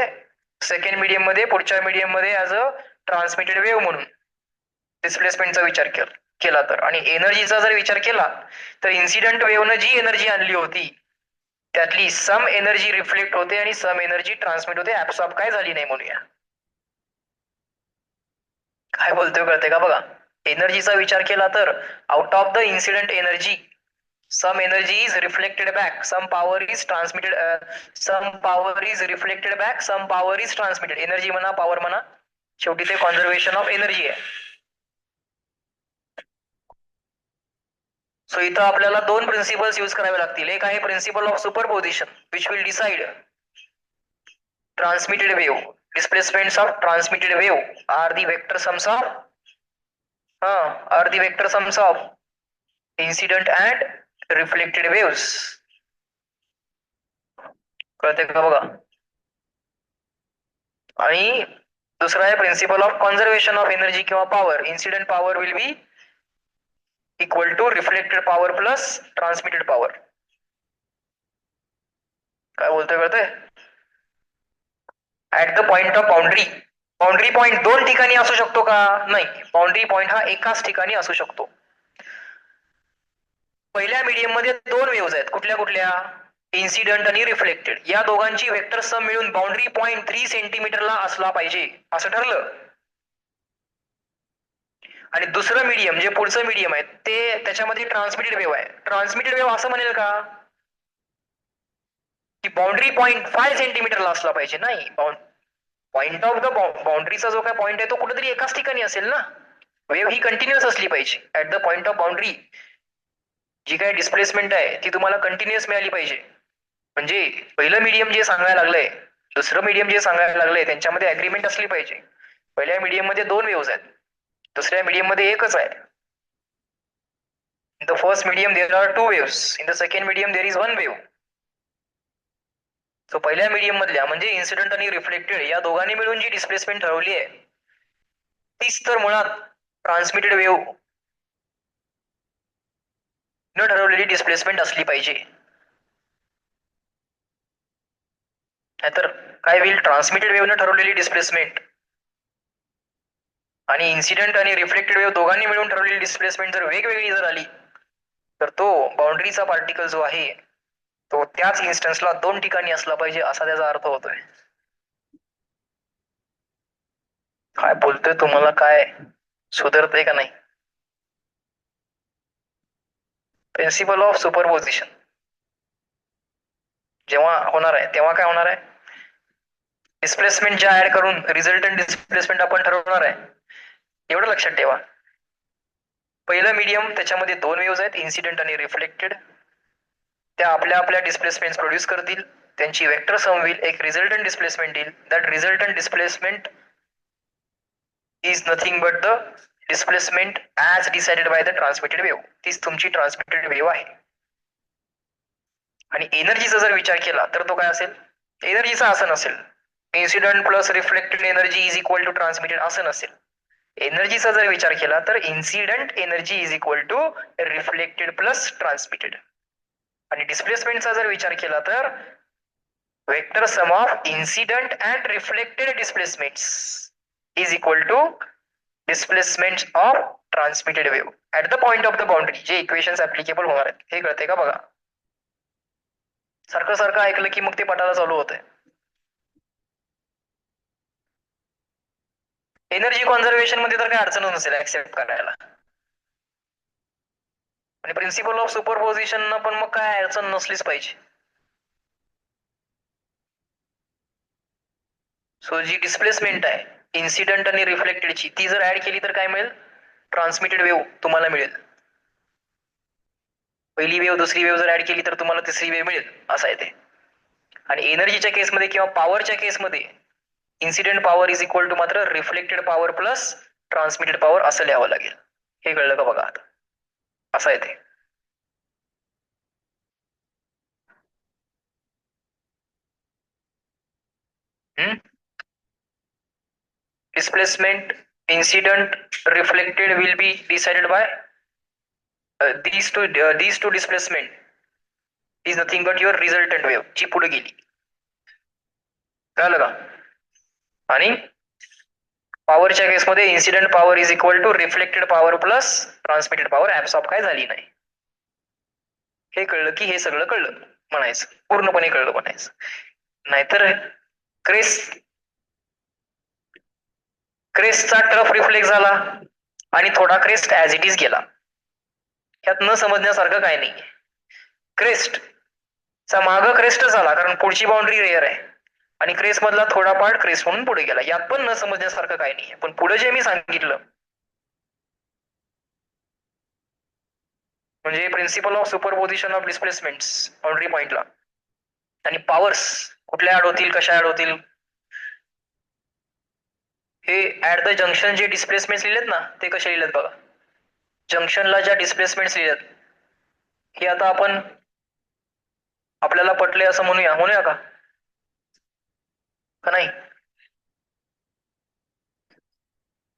सेकंड मीडियम मध्ये, पुढच्या मीडियम मध्ये ऍज अ ट्रान्समिटेड वेव्ह म्हणून. डिस्प्लेसमेंटचा विचार केला तर. आणि एनर्जीचा जर विचार केला तर इन्सिडेंट वेव्हनं जी एनर्जी आणली होती त्यातली सम एनर्जी रिफ्लेक्ट होते आणि सम एनर्जी ट्रान्समिट होते, ऍब्सॉर्ब काय झाली नाही म्हणूया. काय बोलतोय कळते का बघा. एनर्जीचा विचार केला तर out of the incident energy some energy is reflected back, some power is transmitted, some power is reflected back, some power is transmitted. Energy म्हणा पॉवर म्हणा, शेवटी ते कॉन्झर्वेशन ऑफ एनर्जी आहे. सो इथं आपल्याला दोन प्रिन्सिपल्स यूज करावे लागतील. एक आहे principle of superposition which will decide transmitted wave, displacements of transmitted wave are the vector sums of incident and reflected waves. कळते का बघा. आणि दुसरा आहे principle of conservation of energy किंवा power. Incident power will be equal to reflected power plus transmitted power. काय बोलतोय कळतंय. At the point of boundary, boundary point दोन ठिकाणी असू शकतो का, नाही. बाउंड्री पॉइंट हा एकाच ठिकाणी असू शकतो. पहिल्या मीडियम मध्ये दोन वेव्हज आहेत, कुठल्या कुठल्या, इन्सिडेंट आणि रिफ्लेक्टेड. या दोघांची वेक्टर सम मिळून बाउंड्री पॉइंट 3 सेंटीमीटरला असला पाहिजे असं ठरलं. आणि दुसरं मीडियम जे पुढचं मीडियम आहे ते त्याच्यामध्ये ट्रान्समिटेड वेव्ह आहे. ट्रान्समिटेड वेव्ह असं म्हणेल का की बाउंड्री पॉईंट 5 सेंटीमीटरला असला पाहिजे? नाही, पॉइंट ऑफ द बाउंड्रीचा जो काय पॉईंट आहे तो कुठेतरी एकाच ठिकाणी असेल ना. वेव्ह ही कंटिन्युअस असली पाहिजे. At the point of boundary जी काय डिस्प्लेसमेंट आहे ती तुम्हाला कंटिन्युअस मिळाली पाहिजे. म्हणजे पहिलं मीडियम जे सांगायला लागलंय, दुसरं मीडियम जे सांगायला लागलंय त्यांच्यामध्ये अग्रीमेंट असली पाहिजे. पहिल्या मीडियम मध्ये 2 वेव्हज आहेत, दुसऱ्या मीडियम मध्ये एकच आहे. In the first medium there are 2 waves. In the second medium there is 1 wave. So पहिल्या मीडियम मधल्या म्हणजे इन्सिडेंट आणि रिफ्लेक्टेड या दोघांनी मिळून जी डिस्प्लेसमेंट ठरवली आहे तीच तर मुळात ट्रान्समिटेड वेव्ह न ठरवलेली डिस्प्लेसमेंट असली पाहिजे. नाहीतर काय होईल, ट्रान्समिटेड वेव्ह न ठरवलेली डिस्प्लेसमेंट आणि इन्सिडेंट आणि रिफ्लेक्टेड वेव्ह दोघांनी मिळून ठरवलेली डिस्प्लेसमेंट जर वेगवेगळी जर आली तर तो बाउंड्रीचा पार्टिकल जो आहे तो त्याच इन्स्टन्सला 2 ठिकाणी असला पाहिजे असा त्याचा अर्थ होतोय. काय बोलतोय तुम्हाला काय सुधारतंय का नाही? प्रिन्सिपल ऑफ सुपरपोजिशन जेव्हा होणार आहे तेव्हा काय होणार आहे, डिस्प्लेसमेंट ज्या ऍड करून रिझल्टंट डिस्प्लेसमेंट आपण ठरवणार आहे. एवढं लक्षात ठेवा, पहिलं मीडियम त्याच्यामध्ये 2 वेव्हज आहेत, इन्सिडेंट आणि रिफ्लेक्टेड. त्या आपल्या आपल्या डिस्प्लेसमेंट प्रोड्यूस करतील, त्यांची वेक्टर सम होईल, एक रिझल्टंट डिस्प्लेसमेंट येईल. That resultant displacement is nothing but the displacement as decided by the transmitted wave. तीच तुमची ट्रान्समिटेड वेव्ह आहे. आणि एनर्जीचा जर विचार केला तर तो काय असेल, एनर्जीचा असं नसेल incident plus reflected energy is equal to transmitted, असं नसेल. एनर्जीचा जर विचार केला तर incident energy is equal to reflected plus transmitted. आणि डिस्प्लेसमेंटचा जर विचार केला तर vector sum of incident and reflected displacements is equal to displacement of transmitted wave at the point of the boundary. जे इक्वेशन्स ऍप्लिकेबल होणार आहेत हे कळते का बघा. सारखं सारखं ऐकलं की मग ते पटायला चालू होतंय. एनर्जी कॉन्झर्वेशन मध्ये तर काही अडचण नसेल ऍक्सेप्ट करायला, आणि प्रिन्सिपल ऑफ सुपरपोजिशन पण मग काय अडचण नसलीच पाहिजे. सो जी डिस्प्लेसमेंट आहे इन्सिडेंट आणि रिफ्लेक्टेडची ती जर ऍड केली तर काय मिळेल, ट्रान्समिटेड वेव्ह तुम्हाला मिळेल. पहिली वेव्ह दुसरी वेव्ह जर ऍड केली तर तुम्हाला तिसरी वेव्ह मिळेल, असं आहे ते. आणि एनर्जीच्या केसमध्ये किंवा पॉवरच्या केसमध्ये incident power is equal to मात्र reflected power plus transmitted power असं लिहावं लागेल. हे कळलं का बघा आता, असं आहे ते. Displacement incident reflected will be decided by these two displacement is nothing but your resultant wave जी पुढे गेली. कळलं का? आणि पॉवरच्या केसमध्ये incident power is equal to reflected power plus transmitted power absorb काय झाली नाही. हे कळलं की हे सगळं कळलं म्हणायचं, पूर्णपणे कळलं म्हणायचं. नाहीतर क्रेस्टचा टर्फ रिफ्लेक्ट झाला आणि थोडा क्रेस्ट ऍज इट इज गेला, ह्यात न समजण्यासारखं काय नाही. क्रेस्ट चा माग क्रेस्ट झाला कारण पुढची बाउंड्री रेअर आहे आणि क्रेस्ट मधला थोडा पार्ट क्रेस्ट म्हणून पुढे गेला, यात पण न समजण्यासारखं काय नाही. पण पुढे जे मी सांगितलं म्हणजे principle of superposition of displacement boundary पॉइंटला, आणि पॉवर्स कुठल्या ऍड होतील कशा ऍड होतील हे ऍट द जंक्शन जे डिस्प्लेसमेंट लिहिलेत ना ते कसे लिहिलेत बघा. जंक्शनला ज्या डिस्प्लेसमेंट लिहिलेत हे आता आपण आपल्याला पटले असं म्हणूया का नाही.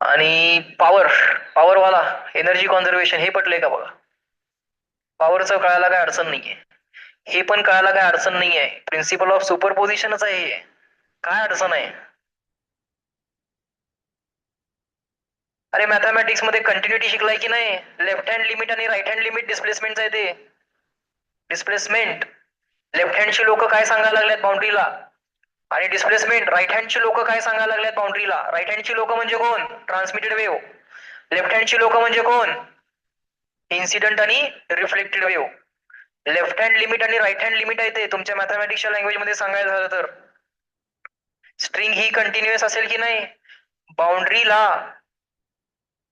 आणि पॉवरवाला एनर्जी कॉन्झर्वेशन हे पटलंय का बघा. पॉवरचं कळायला काय अडचण नाहीये, हे पण कळायला काय अडचण नाहीये. प्रिन्सिपल ऑफ सुपरपोजिशनच आहे हे, काय अडचण आहे. अरे मॅथमॅटिक्स मध्ये कंटिन्युटी शिकलाय की नाही. लेफ्ट हँड लिमिट आणि राईट हँड लिमिट डिस्प्लेसमेंट आहे ते. डिस्प्लेसमेंट लेफ्ट हँडची लोक काय सांगायला लागल्यात बाउंड्रीला, आणि डिस्प्लेसमेंट राईट हँडची लोक काय सांगायला लागल्यात बाउंड्रीला. राईट हँडची लोक म्हणजे कोण, ट्रान्समिटेड वेव्ह. लेफ्ट हँडची लोक म्हणजे कोण? इन्सिडेंट आणि reflected wave. Left hand limit आणि राईट हँड लिमिट आहे ते तुमच्या मॅथमॅटिक्सच्या लँग्वेज मध्ये सांगायचं झालं तर. स्ट्रिंग ही कंटिन्युअस असेल की नाही? बाउंड्रीला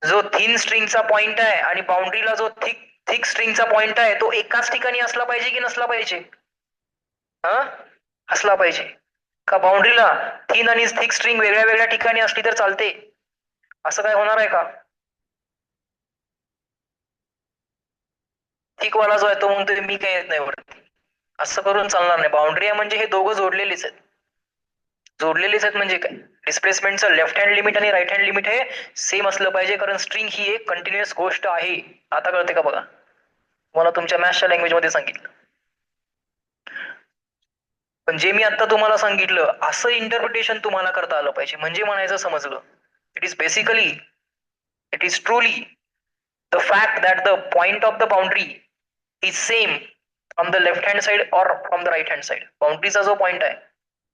जो थिन स्ट्रिंगचा पॉइंट आहे आणि बाउंड्रीला जो थिक स्ट्रिंगचा पॉइंट आहे तो एकाच ठिकाणी असला पाहिजे की नसला पाहिजे? हा, असला पाहिजे. का बाउंड्रीला थिन आणि थिक स्ट्रिंग वेगळ्या वेगळ्या ठिकाणी असली तर चालते? असं काय होणार आहे का? थिक वाला जो आहे तो म्हणतोय मी काय येत नाही वरती. असं करून चालणार नाही. बाउंड्री आहे म्हणजे हे दोघं जोडलेलीच आहेत. जोडलेलीच आहेत म्हणजे काय? डिस्प्लेसमेंटचं लेफ्ट हँड लिमिट आणि राईट हँड लिमिट हे सेम असलं पाहिजे, कारण स्ट्रिंग ही एक कंटिन्युअस गोष्ट आहे. आता कळते का बघा? मला तुमच्या मॅथ्सच्या लँग्वेज मध्ये सांगितलं. पण जे मी आता तुम्हाला सांगितलं असं इंटरप्रिटेशन तुम्हाला करता आलं पाहिजे. म्हणजे म्हणायचं समजलं, it is truly the fact that the point of the boundary is same on the left hand side और from the right hand side. बाउंड्रीचा जो पॉइंट आहे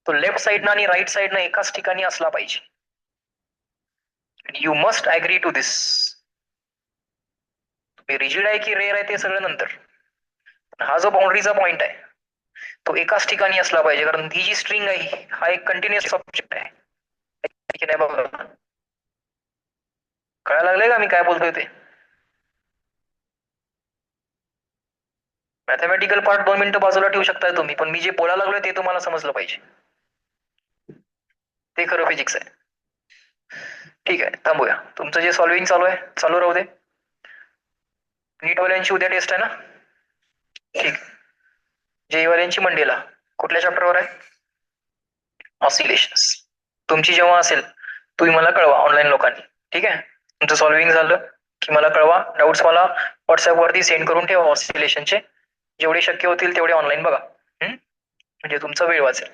तो लेफ्ट साइडनं आणि राईट साइडनं एकाच ठिकाणी असला पाहिजे. You must agree to this. तुम्ही रिजिड आहे की रेअर आहे ते सगळं नंतर. हा जो बाउंड्रीचा पॉइंट आहे तो एकाच ठिकाणी असला पाहिजे, कारण ही जी स्ट्रिंग आहे हा एक कंटिन्युअस सब्जेक्ट आहे की नाही बघा. कळायला लागलंय का मी काय बोलतोय ते? मॅथमॅटिकल पार्ट 2 मिनिटं बाजूला ठेवू शकताय तुम्ही, पण मी जे बोलायला लागलोय ते तुम्हाला समजलं पाहिजे. ते खरं फिजिक्स आहे. ठीक आहे, थांबूया. तुमचं जे सॉल्व्हिंग चालू आहे चालू राहू दे. नीटवाल्यांची उद्या टेस्ट आहे ना? ठीक. JEE वाल्यांची मंडेला. कुठल्या चॅप्टरवर आहे? ऑसिलेशन्स. तुमची जेव्हा असेल तुम्ही मला कळवा ऑनलाईन लोकांनी. ठीक आहे, तुमचं सॉल्व्हिंग झालं की मला कळवा. डाऊट्स मला व्हॉट्सअप वरती सेंड करून ठेवा ऑसिलेशनचे. जेवढे शक्य होतील तेवढे ऑनलाईन बघा, म्हणजे तुमचा वेळ वाचेल.